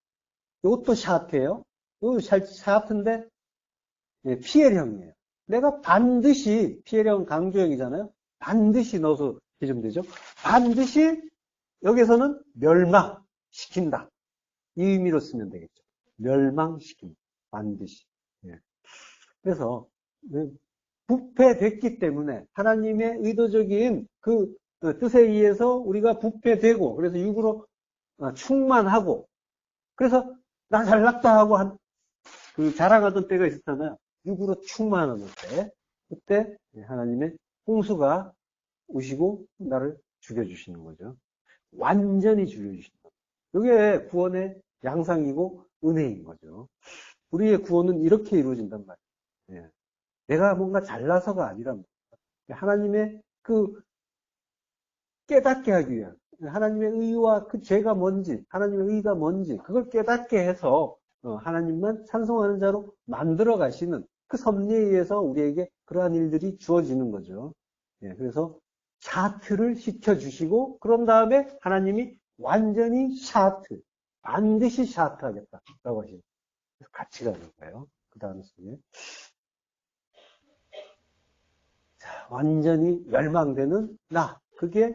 이것도 샤트예요. 이거 샤트인데 피해령이에요. 내가 반드시 피해령 강조형이잖아요. 반드시 넣어서 해주면 되죠. 반드시 여기서는 멸망시킨다. 이 의미로 쓰면 되겠죠. 멸망시킨다. 반드시. 예. 그래서 부패됐기 때문에 하나님의 의도적인 그 뜻에 의해서 우리가 부패되고 그래서 육으로 충만하고 그래서 나 잘났다 하고 그 자랑하던 때가 있었잖아요. 육으로 충만하는 때 그때 하나님의 홍수가 오시고 나를 죽여주시는 거죠. 완전히 죽여주시는 거죠. 이게 구원의 양상이고 은혜인 거죠. 우리의 구원은 이렇게 이루어진단 말이에요. 예. 내가 뭔가 잘나서가 아니란 말이에요. 하나님의 그 깨닫게 하기 위한 하나님의 의와 그 죄가 뭔지 하나님의 의가 뭔지 그걸 깨닫게 해서 하나님만 찬송하는 자로 만들어 가시는 그 섭리에 의해서 우리에게 그러한 일들이 주어지는 거죠. 예, 그래서 샤트를 시켜주시고 그런 다음에 하나님이 완전히 샤트 반드시 샤트 하겠다라고 하시죠. 그래서 같이 가는 거예요. 그 다음 속에 완전히 멸망되는 나 그게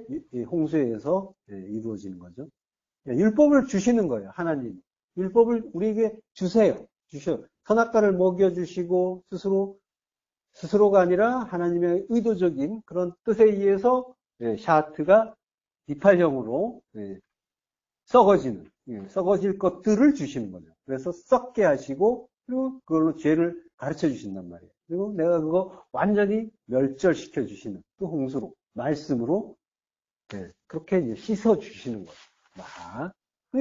홍수에 의해서 이루어지는 거죠. 율법을 주시는 거예요. 하나님. 율법을 우리에게 주세요. 선악과를 먹여주시고 스스로가 아니라 하나님의 의도적인 그런 뜻에 의해서 샤트가 이팔형으로 썩어질 것들을 주시는 거죠. 그래서 썩게 하시고 그리고 그걸로 죄를 가르쳐 주신단 말이에요. 그리고 내가 그거 완전히 멸절시켜 주시는 그 홍수로, 말씀으로, 네, 그렇게 이제 씻어 주시는 거예요. 막.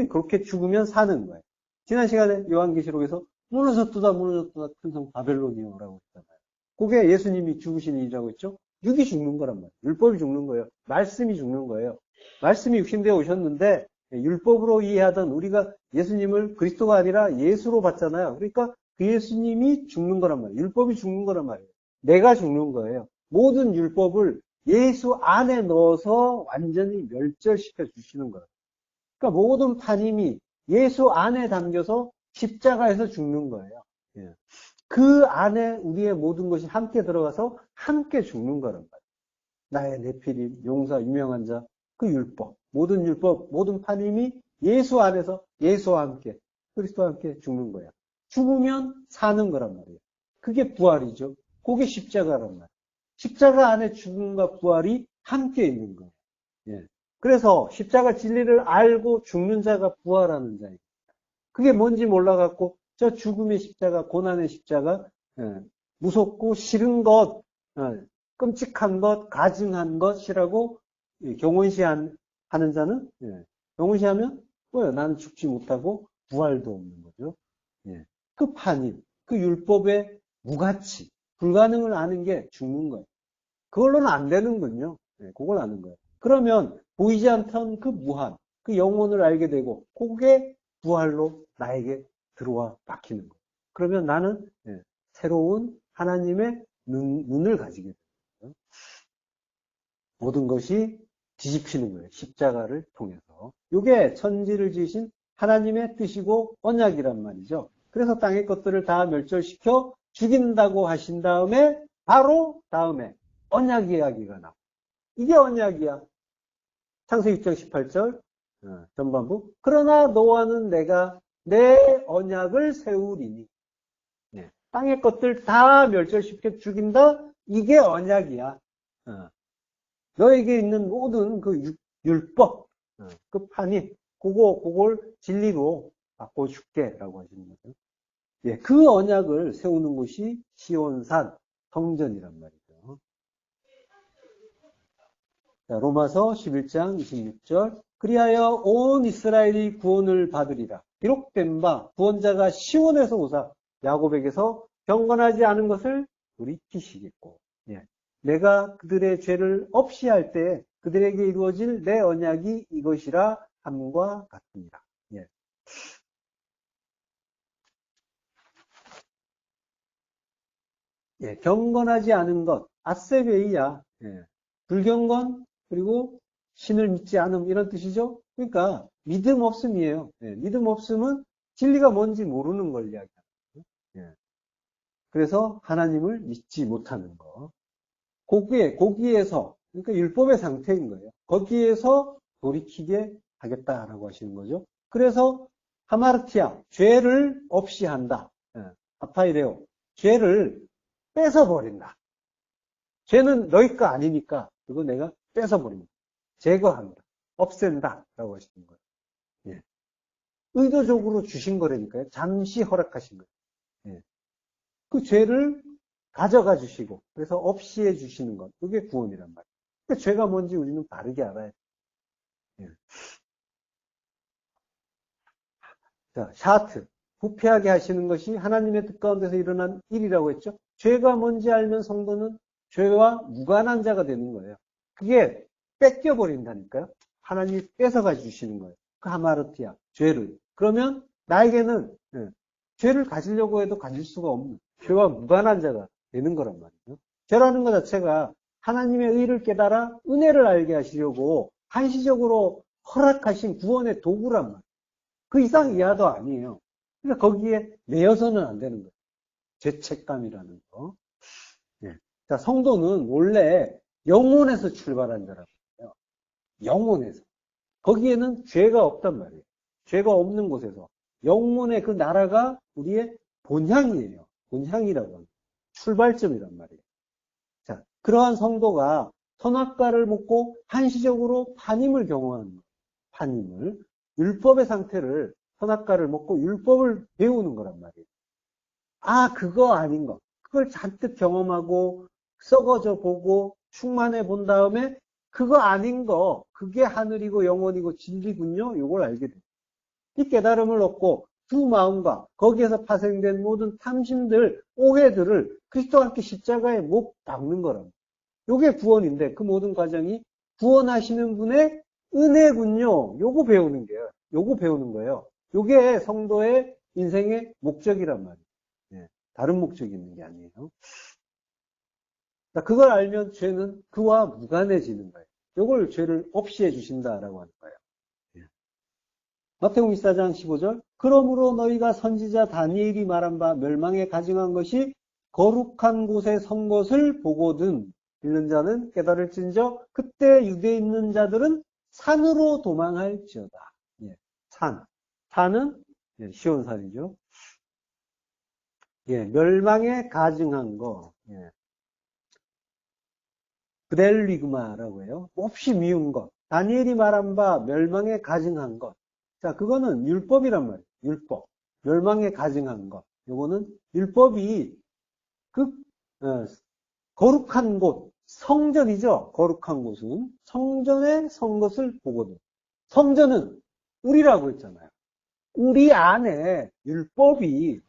그렇게 죽으면 사는 거예요. 지난 시간에 요한계시록에서 무너졌도다, 무너졌도다, 큰 성 바벨론이요라고 했잖아요. 그게 예수님이 죽으신 일이라고 했죠? 육이 죽는 거란 말이에요. 율법이 죽는 거예요. 말씀이 죽는 거예요. 말씀이 육신되어 오셨는데, 율법으로 이해하던 우리가 예수님을 그리스도가 아니라 예수로 봤잖아요. 그러니까 그 예수님이 죽는 거란 말이에요. 율법이 죽는 거란 말이에요. 내가 죽는 거예요. 모든 율법을 예수 안에 넣어서 완전히 멸절시켜 주시는 거예요. 그러니까 모든 판임이 예수 안에 담겨서 십자가에서 죽는 거예요. 예. 그 안에 우리의 모든 것이 함께 들어가서 함께 죽는 거란 말이에요. 나의 네피림, 용사, 유명한 자, 그 율법, 모든 판임이 예수 안에서 예수와 함께, 그리스도와 함께 죽는 거야. 죽으면 사는 거란 말이에요. 그게 부활이죠. 그게 십자가란 말이에요. 십자가 안에 죽음과 부활이 함께 있는 거예요. 예. 그래서 십자가 진리를 알고 죽는 자가 부활하는 자예요. 그게 뭔지 몰라갖고 저 죽음의 십자가, 고난의 십자가, 예, 무섭고 싫은 것, 끔찍한 것, 가증한 것이라고 경원시하는 자는, 경원시하면 뭐요? 나는 죽지 못하고 부활도 없는 거죠. 예. 그 판임, 그 율법의 무가치, 불가능을 아는 게 죽는 거예요. 그걸로는 안 되는군요. 그걸 아는 거예요. 그러면 보이지 않던 그 무한, 그 영혼을 알게 되고 그게 부활로 나에게 들어와 박히는 거예요. 그러면 나는 새로운 하나님의 눈을 가지게 돼요. 모든 것이 뒤집히는 거예요. 십자가를 통해서. 이게 천지를 지으신 하나님의 뜻이고 언약이란 말이죠. 그래서 땅의 것들을 다 멸절시켜 죽인다고 하신 다음에 바로 다음에 언약 이야기가 나와. 이게 언약이야. 창세기 6장 18절 전반부. 그러나 너와는 내가 내 언약을 세우리니. 땅의 것들 다 멸절시켜 죽인다. 이게 언약이야. 너에게 있는 모든 그 율법, 그 판이 그걸 진리로 바꿔줄게라고 하시는 거죠. 예, 그 언약을 세우는 곳이 시온산 성전이란 말이죠. 자, 로마서 11장 26절. 그리하여 온 이스라엘이 구원을 받으리라. 기록된 바 구원자가 시온에서 오사 야곱에게서 경건하지 않은 것을 돌이키시겠고. 예. 내가 그들의 죄를 없이 할 때 그들에게 이루어질 내 언약이 이것이라 함과 같습니다. 예. 예, 경건하지 않은 것, 아세베이야. 예. 불경건, 그리고 신을 믿지 않음, 이런 뜻이죠. 그러니까 믿음 없음이에요. 예. 믿음 없음은 진리가 뭔지 모르는 걸 이야기합니다. 예. 그래서 하나님을 믿지 못하는 거. 거기에서, 그러니까 율법의 상태인 거예요. 거기에서 돌이키게 하겠다라고 하시는 거죠. 그래서 하마르티아, 죄를 없이 한다. 아파이레오, 죄를 뺏어버린다. 죄는 너희 거 아니니까 그거 내가 뺏어버립니다. 제거합니다. 없앤다 라고 하시는 거예요. 예. 의도적으로 주신 거라니까요. 잠시 허락하신 거예요. 예. 그 죄를 가져가 주시고 그래서 없이 해 주시는 것, 그게 구원이란 말이에요. 그러니까 죄가 뭔지 우리는 바르게 알아야 돼요. 예. 자, 샤트, 부패하게 하시는 것이 하나님의 뜻 가운데서 일어난 일이라고 했죠. 죄가 뭔지 알면 성도는 죄와 무관한 자가 되는 거예요. 그게 뺏겨버린다니까요. 하나님이 뺏어가 주시는 거예요. 그 하마르티아, 죄를. 그러면 나에게는 죄를 가지려고 해도 가질 수가 없는 죄와 무관한 자가 되는 거란 말이죠. 죄라는 것 자체가 하나님의 의를 깨달아 은혜를 알게 하시려고 한시적으로 허락하신 구원의 도구란 말이에요. 그 이상 이하도 아니에요. 그러니까 거기에 매여서는 안 되는 거예요. 죄책감이라는 거. 예. 자, 성도는 원래 영혼에서 출발한 자라고요. 영혼에서. 거기에는 죄가 없단 말이에요. 죄가 없는 곳에서. 영혼의 그 나라가 우리의 본향이에요. 본향이라고 합니다. 출발점이란 말이에요. 자, 그러한 성도가 선악과를 먹고 한시적으로 판임을 경험하는 거예요. 판임을. 율법의 상태를 선악과를 먹고 율법을 배우는 거란 말이에요. 아, 그거 아닌 거. 그걸 잔뜩 경험하고 썩어져 보고 충만해 본 다음에 그거 아닌 거, 그게 하늘이고 영원이고 진리군요. 이걸 알게 돼요. 이 깨달음을 얻고 두 마음과 거기에서 파생된 모든 탐심들, 오해들을 그리스도와 함께 십자가에 못 박는 거랍니다. 요게 구원인데 그 모든 과정이 구원하시는 분의 은혜군요. 요거 배우는 게요. 요거 배우는 거예요. 요게 성도의 인생의 목적이란 말이에요. 예, 다른 목적이 있는 게 아니에요. 그걸 알면 죄는 그와 무관해지는 거예요. 요걸 죄를 없이 해주신다라고 하는 거예요. 예. 마태복음 24장 15절 그러므로 너희가 선지자 다니엘이 말한 바 멸망에 가증한 것이 거룩한 곳에 선 것을 보거든 읽는 자는 깨달을진저 그때 유대에 있는 자들은 산으로 도망할지어다. 예, 산은 예, 시온산이죠. 예, 멸망에 가증한 거. 예. 그델리그마라고 해요. 몹시 미운 것. 다니엘이 말한 바 멸망에 가증한 것. 자, 그거는 율법이란 말이에요. 율법. 멸망에 가증한 것. 요거는 율법이 그 거룩한 곳, 성전이죠. 거룩한 곳은 성전에 선 것을 보거든. 성전은 우리라고 했잖아요. 우리 안에 율법이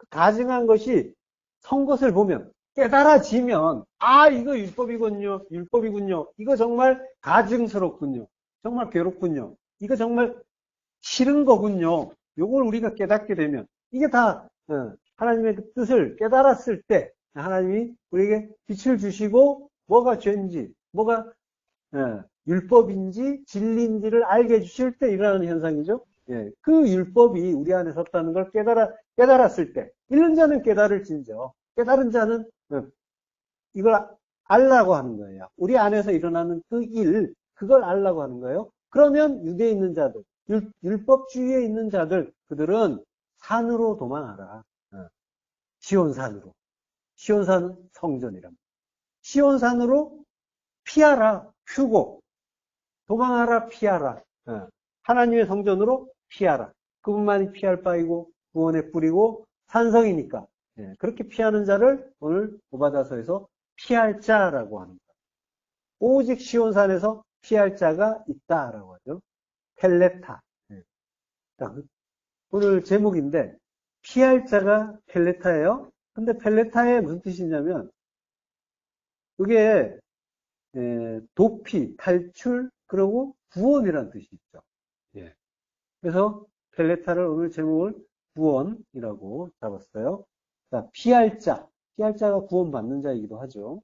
가증한 것이 선 것을 보면 깨달아지면 이거 율법이군요. 이거 정말 가증스럽군요. 정말 괴롭군요. 이거 정말 싫은 거군요. 요걸 우리가 깨닫게 되면 이게 다 하나님의 그 뜻을 깨달았을 때 하나님이 우리에게 빛을 주시고 뭐가 죄인지 뭐가 율법인지 진리인지를 알게 해주실 때 일어나는 현상이죠. 예, 그 율법이 우리 안에 섰다는 걸 깨달았을 때 읽는 자는 깨달을진저 깨달은 자는 이걸 알라고 하는 거예요. 우리 안에서 일어나는 그 일, 그걸 알라고 하는 거예요. 그러면 유대에 있는 자들, 율법주의에 있는 자들, 그들은 산으로 도망하라. 시온산으로. 시온산은 성전이랍니다. 시온산으로 피하라, 휴고. 도망하라, 피하라. 하나님의 성전으로 피하라. 그분만이 피할 바이고 구원의 뿌리고 산성이니까. 그렇게 피하는 자를 오늘 오바다서에서 피할 자라고 합니다. 오직 시온산에서 피할 자가 있다라고 하죠. 펠레타. 오늘 제목인데 피할 자가 펠레타예요. 근데 펠레타의 무슨 뜻이냐면 그게 도피, 탈출, 그리고 구원이라는 뜻이 있죠. 예. 그래서 펠레타를 오늘 제목을 구원이라고 잡았어요. 자, 피할 자가 구원받는 자이기도 하죠.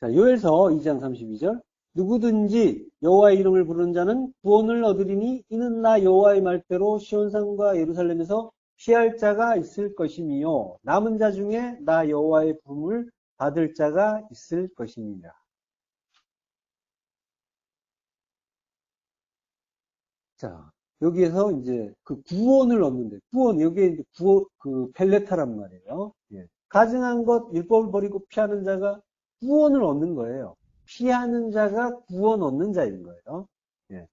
자, 요엘서 2장 32절 누구든지 여호와의 이름을 부르는 자는 구원을 얻으리니 이는 나 여호와의 말대로 시온산과 예루살렘에서 피할 자가 있을 것이미요 남은 자 중에 나 여호와의 부름을 받을 자가 있을 것이니라. 자, 여기에서 이제 그 구원을 얻는데 여기에 이제 그 펠레타란 말이에요. 예. 가증한 것 율법을 버리고 피하는 자가 구원을 얻는 거예요. 피하는 자가 구원 얻는 자인 거예요. 예.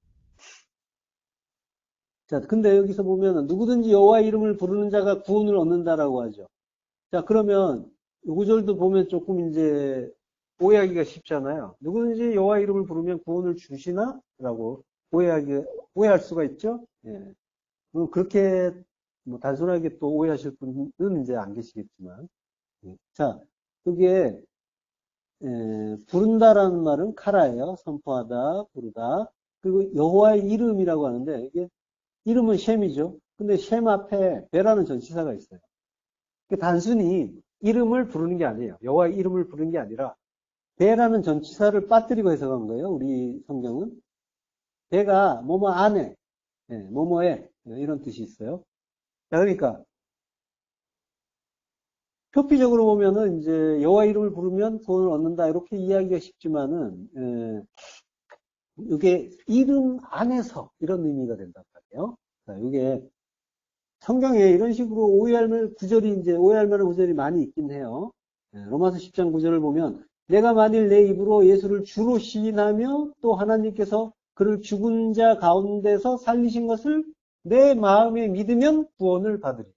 자, 근데 여기서 보면 누구든지 여호와의 이름을 부르는 자가 구원을 얻는다라고 하죠. 자, 그러면 이 구절도 보면 조금 이제 오해하기가 쉽잖아요. 누구든지 여호와의 이름을 부르면 구원을 주시나? 라고 오해할 수가 있죠. 예. 그렇게 뭐 단순하게 또 오해하실 분은 이제 안 계시겠지만. 예. 자, 그게 부른다라는 말은 카라예요. 선포하다, 부르다. 그리고 여호와의 이름이라고 하는데 이게 이름은 셈이죠. 근데 셈 앞에 베라는 전치사가 있어요. 단순히 이름을 부르는 게 아니에요. 여호와의 이름을 부르는 게 아니라 베라는 전치사를 빠뜨리고 해석한 거예요. 우리 성경은. 베가 뭐뭐 안에, 뭐뭐에 이런 뜻이 있어요. 자, 그러니까 표피적으로 보면은 이제 여호와 이름을 부르면 구원을 얻는다 이렇게 이해하기가 쉽지만은 이게 이름 안에서 이런 의미가 된단 말이에요. 자, 이게 성경에 이런 식으로 오해할 만한 구절이 많이 있긴 해요. 로마서 10장 9절을 보면 내가 만일 내 입으로 예수를 주로 시인하며 또 하나님께서 그를 죽은 자 가운데서 살리신 것을 내 마음에 믿으면 구원을 받으리라.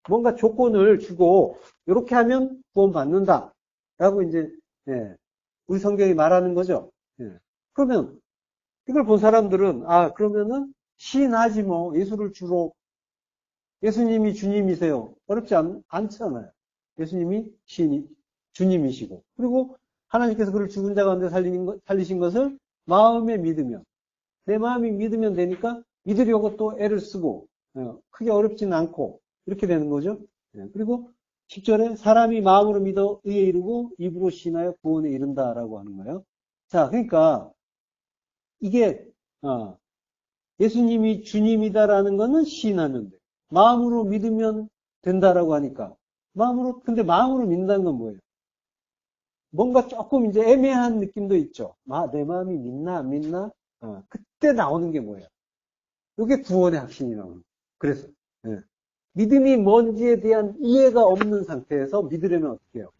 뭔가 조건을 주고 이렇게 하면 구원 받는다 라고 이제 우리 성경이 말하는 거죠. 그러면 이걸 본 사람들은 그러면은 시인하지 뭐. 예수를 주로 예수님이 주님이세요. 어렵지 않잖아요. 예수님이 주님이시고 그리고 하나님께서 그를 죽은 자 가운데 살리신 것을 마음에 믿으면 내 마음이 믿으면 되니까 믿으려고 또 애를 쓰고 크게 어렵지는 않고 이렇게 되는 거죠. 그리고 10절에 사람이 마음으로 믿어 의에 이르고 입으로 시인하여 구원에 이른다라고 하는 거예요. 자, 그러니까 이게 예수님이 주님이다라는 거는 시인하면 돼. 마음으로 믿으면 된다라고 하니까 근데 마음으로 믿는다는 건 뭐예요? 뭔가 조금 이제 애매한 느낌도 있죠. 내 마음이 믿나 안 믿나? 그때 나오는 게 뭐예요? 이게 구원의 확신이라고. 그래서 믿음이 뭔지에 대한 이해가 없는 상태에서 믿으려면 어떻게 해요?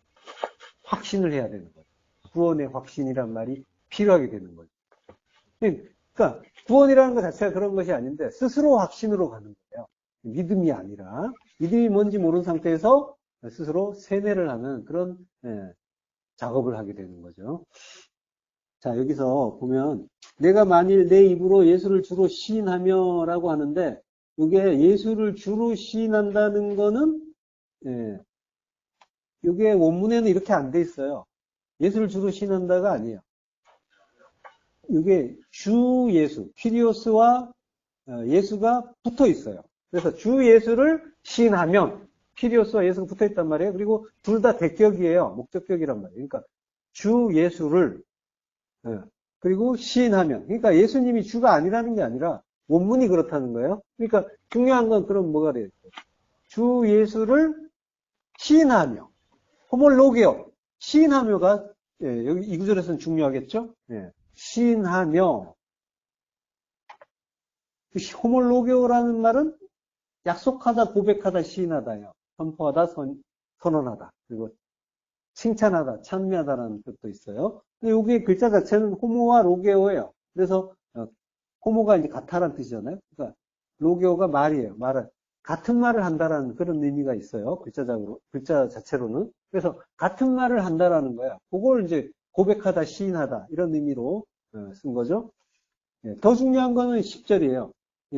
확신을 해야 되는 거예요. 구원의 확신이란 말이 필요하게 되는 거예요. 그러니까 구원이라는 것 자체가 그런 것이 아닌데 스스로 확신으로 가는 거예요. 믿음이 아니라 믿음이 뭔지 모르는 상태에서 스스로 세뇌를 하는 그런 작업을 하게 되는 거죠. 자, 여기서 보면 내가 만일 내 입으로 예수를 주로 시인하며 라고 하는데 이게 예수를 주로 시인한다는 거는 이게 원문에는 이렇게 안 돼 있어요. 예수를 주로 시인한다가 아니에요. 이게 주 예수, 퀴리오스와 예수가 붙어 있어요. 그래서 주 예수를 시인하면 퀴리오스와 예수가 붙어 있단 말이에요. 그리고 둘 다 대격이에요. 목적격이란 말이에요. 그러니까 주 예수를 그리고 시인하면 그러니까 예수님이 주가 아니라는 게 아니라 원문이 그렇다는 거예요. 그러니까 중요한 건 그럼 뭐가 돼요? 주 예수를 시인하며 호몰로게오 시인하며가 여기 이 구절에서는 중요하겠죠? 시인하며 호몰로게오라는 말은 약속하다, 고백하다, 시인하다요. 선포하다, 선언하다. 그리고 칭찬하다, 찬미하다라는 뜻도 있어요. 근데 여기 글자 자체는 호모와 로게오예요. 그래서 호모가 이제 같다라는 뜻이잖아요. 그러니까 로게오가 말이에요. 같은 말을 한다라는 그런 의미가 있어요. 글자 자체로는. 그래서 같은 말을 한다라는 거야. 그걸 이제 고백하다, 시인하다 이런 의미로 쓴 거죠. 더 중요한 거는 10절이에요.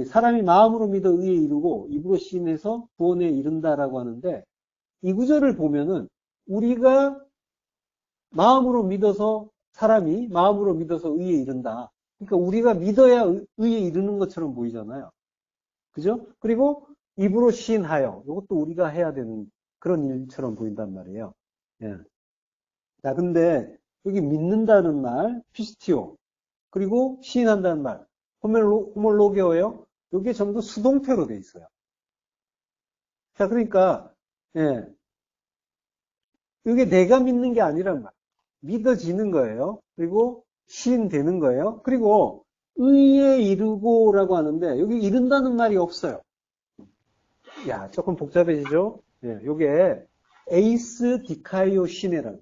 사람이 마음으로 믿어 의에 이르고 입으로 시인해서 구원에 이른다라고 하는데 이 구절을 보면은 우리가 마음으로 믿어서 사람이 마음으로 믿어서 의에 이른다. 그러니까 우리가 믿어야 의에 이르는 것처럼 보이잖아요. 그죠? 그리고 입으로 시인하여 이것도 우리가 해야 되는 그런 일처럼 보인단 말이에요. 자, 근데 여기 믿는다는 말, 피스티오 그리고 시인한다는 말, 호몰로게오예요. 이게 전부 수동태로 돼 있어요. 자, 그러니까 이게 내가 믿는 게 아니란 말. 믿어지는 거예요. 그리고 시인되는 거예요. 그리고 의에 이르고라고 하는데 여기 이른다는 말이 없어요. 야, 조금 복잡해지죠? 요게 에이스 디카이오 시네라고.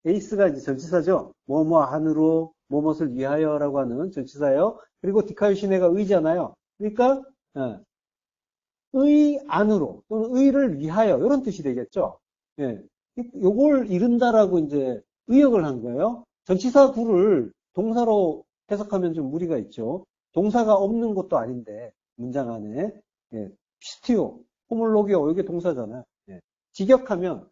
에이스가 이제 전치사죠. 뭐뭐 한으로 뭐뭇을 위하여라고 하는 전치사예요. 그리고 디카이오 시네가 의잖아요. 그러니까 의 안으로 또는 의를 위하여 이런 뜻이 되겠죠. 요걸 이른다라고 이제 의역을 한 거예요. 전치사 구를 동사로 해석하면 좀 무리가 있죠. 동사가 없는 것도 아닌데 문장 안에 피스티오, 호몰로게오 이게 동사잖아요. 직역하면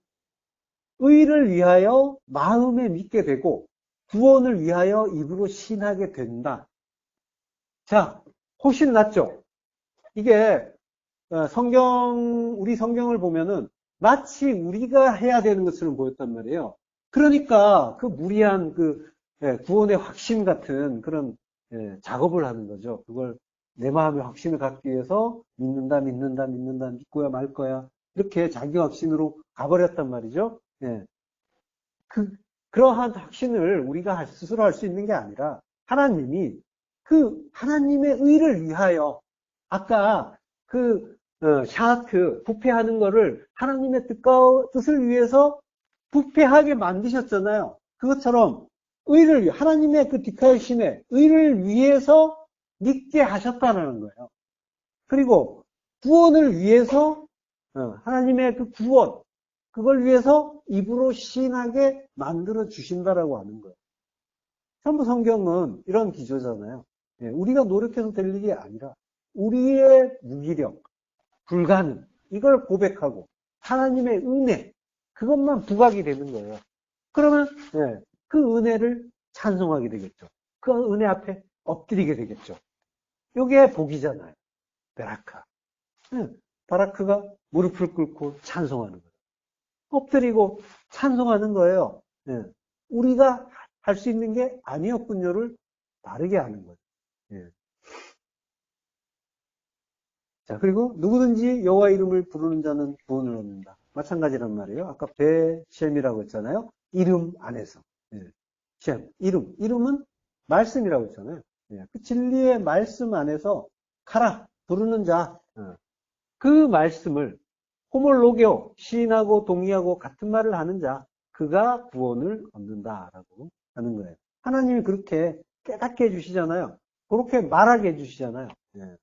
의를 위하여 마음에 믿게 되고 구원을 위하여 입으로 시인하게 된다. 자, 훨씬 낫죠. 이게 우리 성경을 보면은 마치 우리가 해야 되는 것처럼 보였단 말이에요. 그러니까 그 무리한 구원의 확신 같은 그런 작업을 하는 거죠. 그걸 내 마음의 확신을 갖기 위해서 믿는다, 믿고야 말 거야. 이렇게 자기 확신으로 가버렸단 말이죠. 그러한 확신을 우리가 스스로 할 수 있는 게 아니라 하나님이 하나님의 의를 위하여 아까 샤트 부패하는 거를 하나님의 뜻을 위해서 부패하게 만드셨잖아요. 그것처럼 하나님의 디카이신의 의를 위해서 믿게 하셨다는 거예요. 그리고 구원을 위해서 하나님의 그 구원, 그걸 위해서 입으로 시인하게 만들어 주신다라고 하는 거예요. 전부 성경은 이런 기조잖아요. 예, 우리가 노력해서 될 일이 아니라 우리의 무기력, 불가능, 이걸 고백하고 하나님의 은혜, 그것만 부각이 되는 거예요. 그러면 예, 그 은혜를 찬송하게 되겠죠. 그 은혜 앞에 엎드리게 되겠죠. 이게 복이잖아요. 베라카. 예, 바라크가 무릎을 꿇고 찬송하는 거예요. 엎드리고 찬송하는 거예요. 예, 우리가 할 수 있는 게 아니었군요를 바르게 하는 거예요. 예. 자, 그리고 누구든지 여호와 이름을 부르는 자는 구원을 얻는다. 마찬가지란 말이에요. 아까 베셴이라고 했잖아요. 이름 안에서. 예. 셴, 이름. 이름은 말씀이라고 했잖아요. 예. 그 진리의 말씀 안에서 카라, 부르는 자. 그 말씀을 호몰로게오, 시인하고 동의하고 같은 말을 하는 자, 그가 구원을 얻는다라고 하는 거예요. 하나님이 그렇게 깨닫게 해주시잖아요. 그렇게 말하게 해주시잖아요. 예.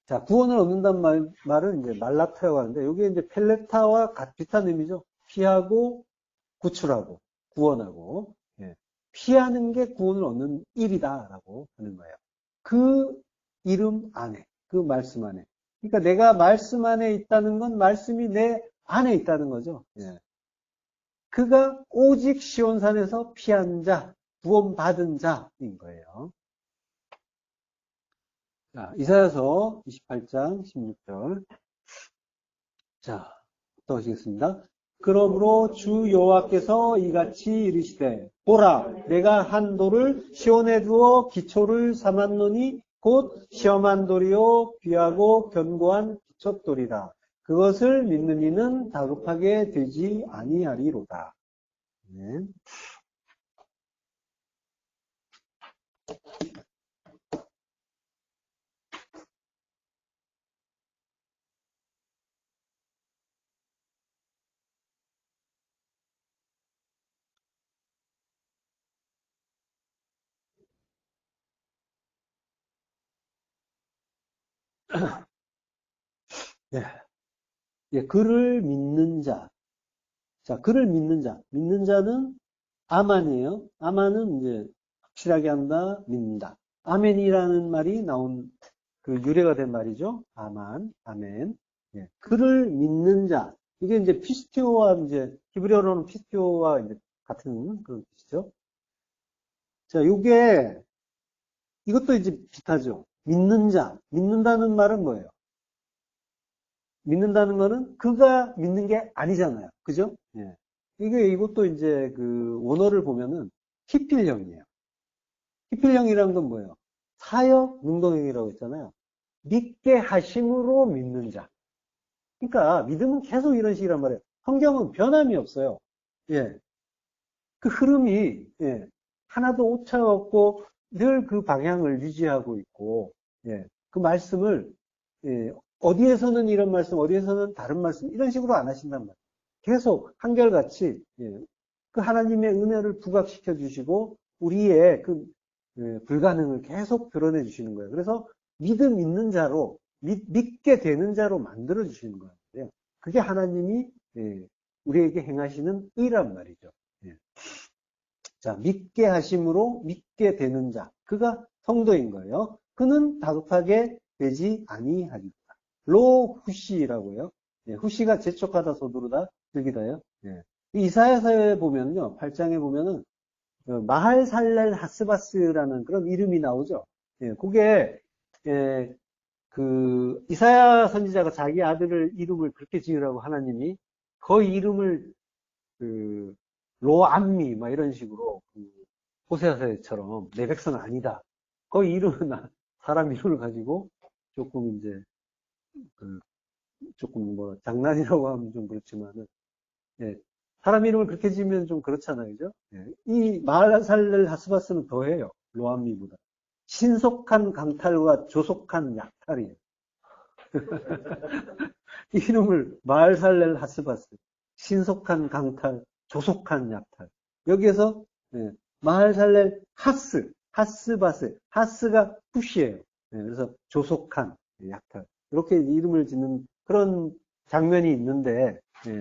자, 구원을 얻는다는 말은 이제 말라타라고 하는데, 여기 이제 펠레타와 비슷한 의미죠. 피하고, 구출하고, 구원하고, 예. 피하는 게 구원을 얻는 일이다라고 하는 거예요. 그 이름 안에, 그 말씀 안에. 그러니까 내가 말씀 안에 있다는 건 말씀이 내 안에 있다는 거죠. 예. 그가 오직 시온산에서 피한 자, 구원받은 자인 거예요. 자, 이사야서 28장 16절. 자, 또 하시겠습니다. 그러므로 주 여호와께서 이같이 이르시되 보라 내가 한 돌을 시온에 두어 기초를 삼았노니 곧 시험한 돌이요 귀하고 견고한 기초돌이라. 그것을 믿는 이는 다급하게 되지 아니하리로다. 네. 예. 예, 그를 믿는 자. 자, 그를 믿는 자. 믿는 자는 아만이에요. 아만은 이제 확실하게 한다, 믿는다. 아멘이라는 말이 나온 그 유래가 된 말이죠. 아만, 아멘. 예, 그를 믿는 자. 이게 이제 피스티오와 이제 히브리어로는 피스티오와 이제 같은 그런 뜻이죠. 자, 요게 이것도 이제 비슷하죠. 믿는 자. 믿는다는 말은 뭐예요? 믿는다는 거는 그가 믿는 게 아니잖아요. 그죠? 예. 이것도 이제 그 원어를 보면은 키필형이에요. 키필형이란 건 뭐예요? 사역 능동형이라고 했잖아요. 믿게 하심으로 믿는 자. 그러니까 믿음은 계속 이런 식이란 말이에요. 성경은 변함이 없어요. 예. 그 흐름이 예. 하나도 오차 없고 늘 그 방향을 유지하고 있고 예. 그 말씀을 예. 어디에서는 이런 말씀, 어디에서는 다른 말씀 이런 식으로 안 하신단 말이에요. 계속 한결같이 예. 그 하나님의 은혜를 부각시켜 주시고 우리의 그 예, 불가능을 계속 드러내 주시는 거예요. 그래서 믿음 있는 자로 믿게 되는 자로 만들어 주시는 거예요. 그게 하나님이 예, 우리에게 행하시는 의란 말이죠. 예. 자, 믿게 하심으로 믿게 되는 자, 그가 성도인 거예요. 그는 다급하게 되지 아니하리라. 로후시라고 해요. 예, 후시가 재촉하다 서두르다 즐기다요. 예. 이사야서에 보면요, 8장에 보면은 마할살렐 하스바스라는 그런 이름이 나오죠. 예, 그게 예, 그 이사야 선지자가 자기 아들을 이름을 그렇게 지으라고 하나님이 그 이름을 그 로암미 막 이런 식으로 그 호세아서처럼 내 백성은 아니다. 그 이름은 사람 이름을 가지고 조금 이제 그 조금 뭐 장난이라고 하면 좀 그렇지만은 예, 사람 이름을 그렇게 지으면 좀 그렇잖아요, 그죠? 예, 이 마할살렐 하스바스는 더해요, 로암미보다. 신속한 강탈과 조속한 약탈이에요. 이름을 마할살렐 하스바스, 신속한 강탈, 조속한 약탈. 여기에서 예, 마할살렐 하스바스, 하스가 푸시예요. 그래서 조속한 약탈. 이렇게 이름을 짓는 그런 장면이 있는데, 예.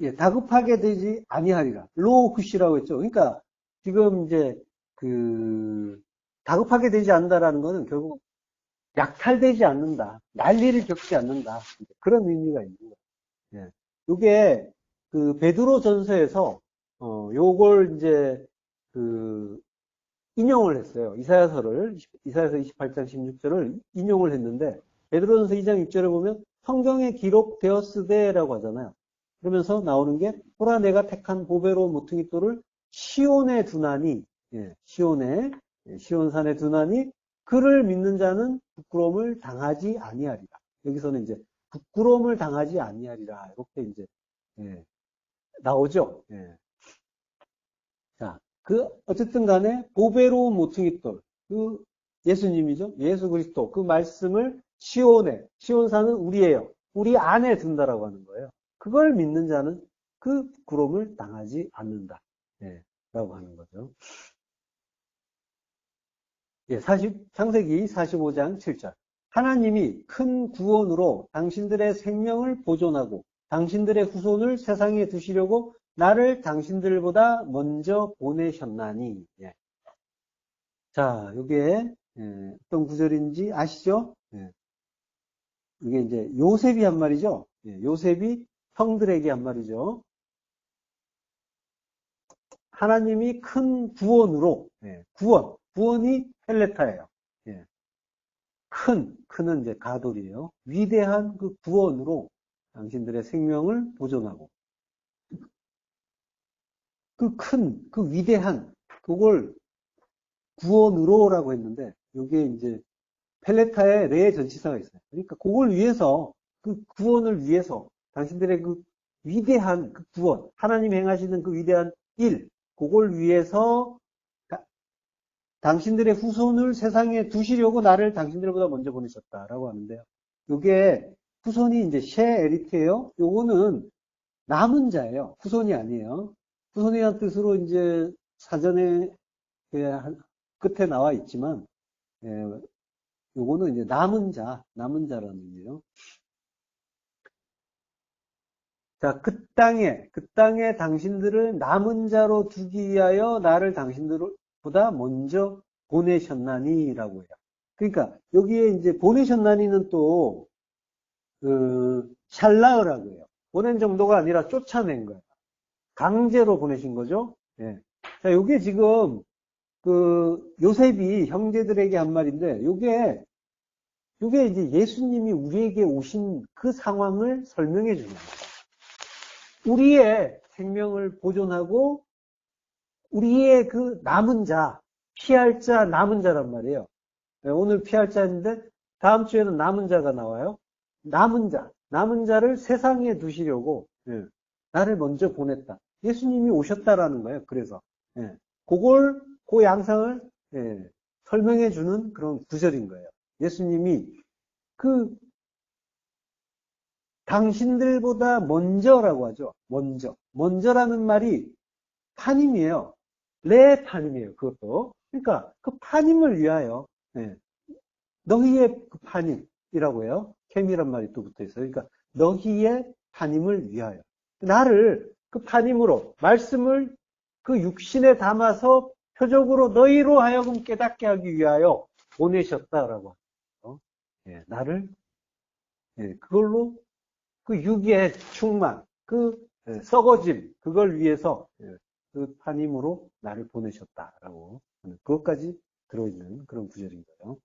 예, 다급하게 되지 아니하리라. 로후시라고 했죠. 그러니까 지금 이제 그 다급하게 되지 않는다라는 거는 결국 약탈되지 않는다. 난리를 겪지 않는다. 그런 의미가 있는 거예요. 예. 요게 그 베드로 전서에서 요걸 이제 그 인용을 했어요. 이사야서 28장 16절을 인용을 했는데 베드로전서 2장 6절에 보면 성경에 기록되었으되라고 하잖아요. 그러면서 나오는 게 보라 내가 택한 보배로운 모퉁이 돌을 시온에 두나니 시온산에 두나니 그를 믿는 자는 부끄러움을 당하지 아니하리라. 여기서는 이제 부끄러움을 당하지 아니하리라 이렇게 이제 예, 나오죠. 예. 자, 어쨌든 간에, 보배로운 모퉁이돌, 예수님이죠. 예수 그리스도, 그 말씀을 시온산은 우리예요. 우리 안에 둔다라고 하는 거예요. 그걸 믿는 자는 그 부끄러움을 당하지 않는다. 예, 라고 하는 거죠. 예, 창세기 45장 7절. 하나님이 큰 구원으로 당신들의 생명을 보존하고 당신들의 후손을 세상에 두시려고 나를 당신들보다 먼저 보내셨나니. 예. 자, 이게 어떤 구절인지 아시죠? 예. 이게 이제 요셉이 한 말이죠. 예, 요셉이 형들에게 한 말이죠. 하나님이 큰 구원으로 구원이 헬레타예요. 예. 큰은 이제 가돌이에요. 위대한 그 구원으로 당신들의 생명을 보존하고 그 위대한 그걸 구원으로라고 했는데 여기에 이제 펠레타의 레 전치사가 있어요. 그러니까 그걸 위해서 그 구원을 위해서 당신들의 그 위대한 그 구원 하나님 행하시는 그 위대한 일 그걸 위해서 당신들의 후손을 세상에 두시려고 나를 당신들보다 먼저 보내셨다라고 하는데요. 이게 후손이 이제 셰 에리트예요. 요거는 남은 자예요. 후손이 아니에요. 후손이라는 뜻으로 이제 사전에 끝에 나와 있지만 요거는 이제 남은 자라는 의미예요. 자, 그 땅에 당신들을 남은 자로 두기 위하여 나를 당신들보다 먼저 보내셨나니라고 해요. 그러니까 여기에 이제 보내셨나니는 또 샬라으라고 해요. 보낸 정도가 아니라 쫓아낸 거예요. 강제로 보내신 거죠. 예. 자, 요게 지금 요셉이 형제들에게 한 말인데 요게 이제 예수님이 우리에게 오신 그 상황을 설명해 주는 거예요. 우리의 생명을 보존하고 우리의 그 남은 자, 피할 자, 남은 자란 말이에요. 오늘 피할 자인데 다음 주에는 남은 자가 나와요. 남은 자를 세상에 두시려고 나를 먼저 보냈다. 예수님이 오셨다라는 거예요. 그래서 그 양상을 설명해 주는 그런 구절인 거예요. 예수님이 당신들보다 먼저라고 하죠. 먼저라는 말이 파님이에요. 레 파님이에요. 그것도. 그러니까 그 파님을 위하여 너희의 그 파님이라고 해요. 캠이란 말이 또 붙어 있어요. 그러니까 너희의 파님을 위하여 나를 그 파님으로 말씀을 그 육신에 담아서 표적으로 너희로 하여금 깨닫게 하기 위하여 보내셨다라고 하죠. 나를 그걸로 그 유기의 충만, 썩어짐, 그걸 위해서 그 파님으로 나를 보내셨다라고 하는 그것까지 들어있는 그런 구절인 거예요.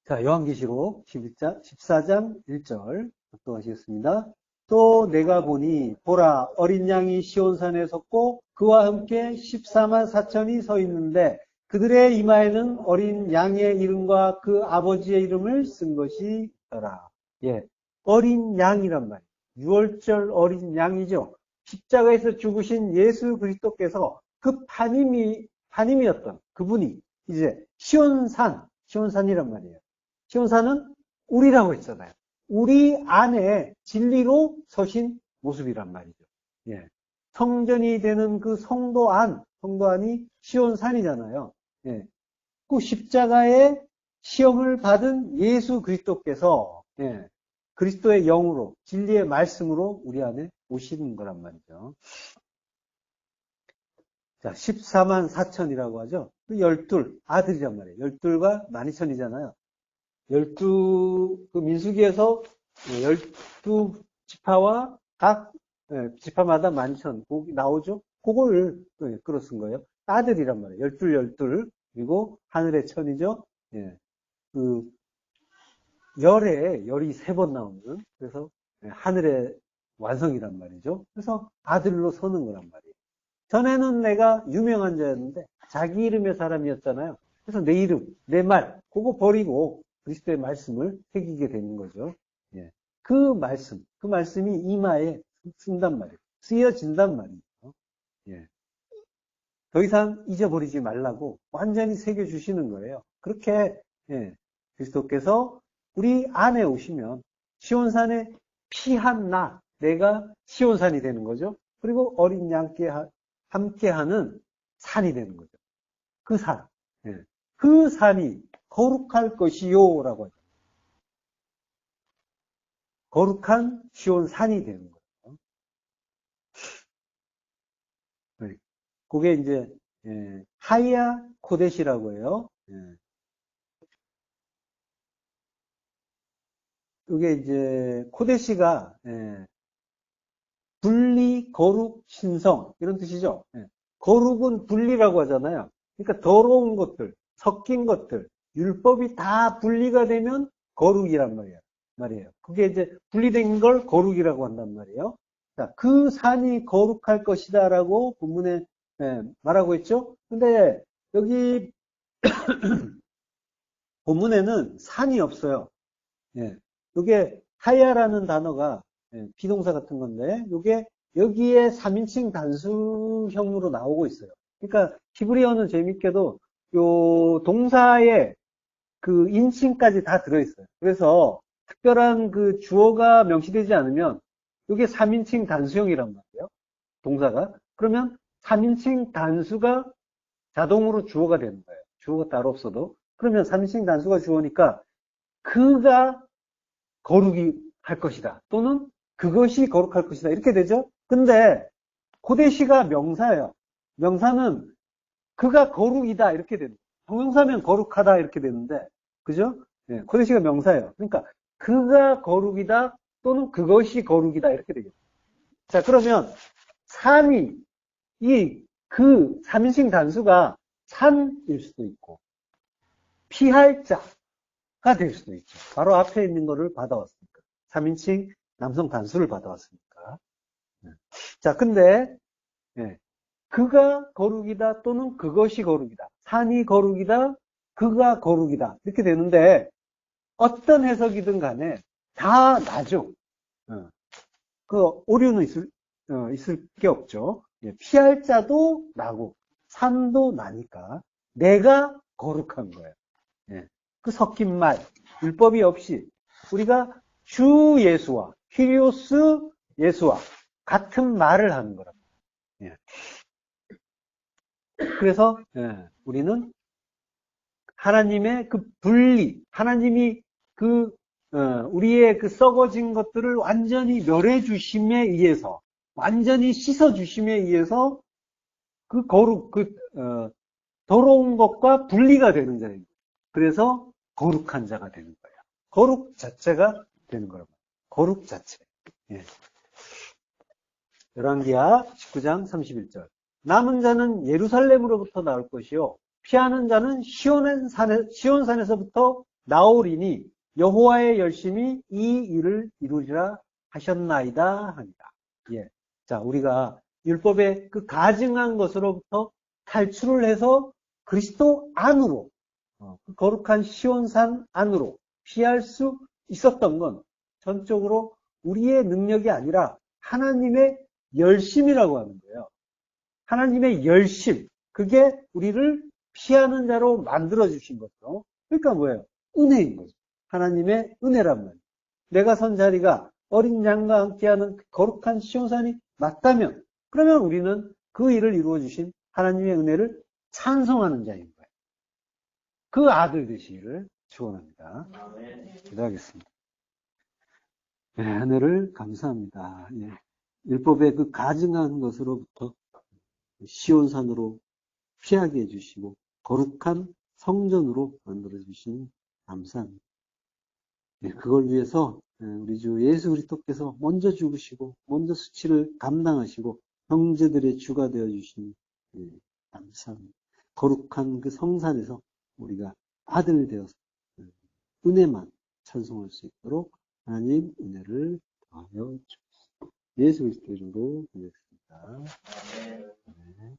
자, 요한계시록 14장 1절 독독하시겠습니다. 또 내가 보니 보라 어린 양이 시온산에 섰고 그와 함께 14만 4천이 서 있는데 그들의 이마에는 어린 양의 이름과 그 아버지의 이름을 쓴 것이 있더라. 예, 어린 양이란 말이에요. 6월절 어린 양이죠. 십자가에서 죽으신 예수 그리스도께서 그 파님이었던 그분이 이제 시온산이란 말이에요. 시온산은 우리라고 했잖아요. 우리 안에 진리로 서신 모습이란 말이죠. 예. 성전이 되는 그 성도 안이 시온산이잖아요. 예. 그 십자가의 시험을 받은 예수 그리스도께서, 예. 그리스도의 영으로, 진리의 말씀으로 우리 안에 오시는 거란 말이죠. 자, 14만 4천이라고 하죠. 그 12 아들이란 말이에요. 12가 12,000이잖아요. 12, 그 민수기에서 12 지파와 각 지파마다 11,000 나오죠? 그걸 끌어 쓴 거예요. 아들이란 말이에요. 12. 그리고 하늘의 천이죠. 예. 그 열이 3번 나오는, 그래서 하늘의 완성이란 말이죠. 그래서 아들로 서는 거란 말이에요. 전에는 내가 유명한 자였는데 자기 이름의 사람이었잖아요. 그래서 내 이름, 내 말, 그거 버리고 그리스도의 말씀을 새기게 되는 거죠. 예. 그 말씀이 이마에 쓴단 말이에요. 쓰여진단 말이에요. 예. 더 이상 잊어버리지 말라고 완전히 새겨주시는 거예요. 그렇게, 예. 그리스도께서 우리 안에 오시면 시온산에 피한 내가 시온산이 되는 거죠. 그리고 어린 양께 함께하는 산이 되는 거죠. 그 산. 예. 그 산이 거룩할 것이요 라고 하죠. 거룩한 시온산이 되는 거죠. 네. 그게 이제 하이야 코데시라고 해요. 이게 이제 코데시가 분리, 거룩, 신성 이런 뜻이죠. 거룩은 분리라고 하잖아요. 그러니까 더러운 것들, 섞인 것들, 율법이 다 분리가 되면 거룩이란 말이에요. 그게 이제 분리된 걸 거룩이라고 한단 말이에요. 자, 그 산이 거룩할 것이다라고 본문에 말하고 있죠. 근데 여기 본문에는 산이 없어요. 예. 이게 하야라는 단어가 비동사 같은 건데 이게 여기에 3인칭 단수형으로 나오고 있어요. 그러니까 히브리어는 재밌게도 요 동사에 그 인칭까지 다 들어있어요. 그래서 특별한 그 주어가 명시되지 않으면 이게 3인칭 단수형이란 말이에요. 동사가. 그러면 3인칭 단수가 자동으로 주어가 되는 거예요. 주어가 따로 없어도. 그러면 3인칭 단수가 주어니까 그가 거룩이 할 것이다. 또는 그것이 거룩할 것이다. 이렇게 되죠. 근데 고대시가 명사예요. 명사는 그가 거룩이다. 이렇게 되는 거예요. 동명사면 거룩하다. 이렇게 되는데 그죠? 네, 고대시가 명사예요. 그러니까 그가 거룩이다. 또는 그것이 거룩이다. 이렇게 되겠죠. 자, 그러면 산이 그 3인칭 단수가 산일 수도 있고 피할 자가 될 수도 있죠. 바로 앞에 있는 거를 받아왔으니까. 3인칭 남성 단수를 받아왔으니까. 자, 근데 그가 거룩이다 또는 그것이 거룩이다. 산이 거룩이다, 그가 거룩이다. 이렇게 되는데 어떤 해석이든 간에 다 나죠. 그 오류는 있을 게 없죠. 피할 자도 나고 산도 나니까 내가 거룩한 거예요. 그 섞인 말, 율법이 없이 우리가 주 예수와 히리오스 예수와 같은 말을 하는 거랍니다. 그래서 우리는 하나님의 그 분리, 하나님이 우리의 그 썩어진 것들을 완전히 멸해 주심에 의해서, 완전히 씻어 주심에 의해서 그 더러운 것과 분리가 되는 자입니다. 그래서 거룩한 자가 되는 거예요. 거룩 자체가 되는 거라고. 거룩 자체. 열왕기하 19장 31절. 남은 자는 예루살렘으로부터 나올 것이요 피하는 자는 시온산에서부터 나오리니 여호와의 열심히 이 일을 이루리라 하셨나이다 합니다. 자, 우리가 율법의 그 가증한 것으로부터 탈출을 해서 그리스도 안으로 그 거룩한 시온산 안으로 피할 수 있었던 건 전적으로 우리의 능력이 아니라 하나님의 열심이라고 하는 거예요. 하나님의 열심, 그게 우리를 피하는 자로 만들어주신 거죠. 그러니까 뭐예요? 은혜인 거죠. 하나님의 은혜란 말이에요. 내가 선 자리가 어린 양과 함께하는 거룩한 시온산이 맞다면, 그러면 우리는 그 일을 이루어 주신 하나님의 은혜를 찬송하는 자인 거예요. 그 아들 되시기를 축원합니다. 기도하겠습니다. 네, 은혜를 감사합니다. 예. 율법의 그 가증한 것으로부터 시온산으로 피하게 해주시고 거룩한 성전으로 만들어주신 감사합니다. 예, 그걸 위해서 우리 주 예수 그리스도께서 먼저 죽으시고 먼저 수치를 감당하시고 형제들의 주가 되어주신 감사합니다. 거룩한 그 성산에서 우리가 아들 되어서 은혜만 찬송할 수 있도록 하나님 은혜를 더하여 주옵소서. 예수 그리스도 이름으로 기도했습니다. 네.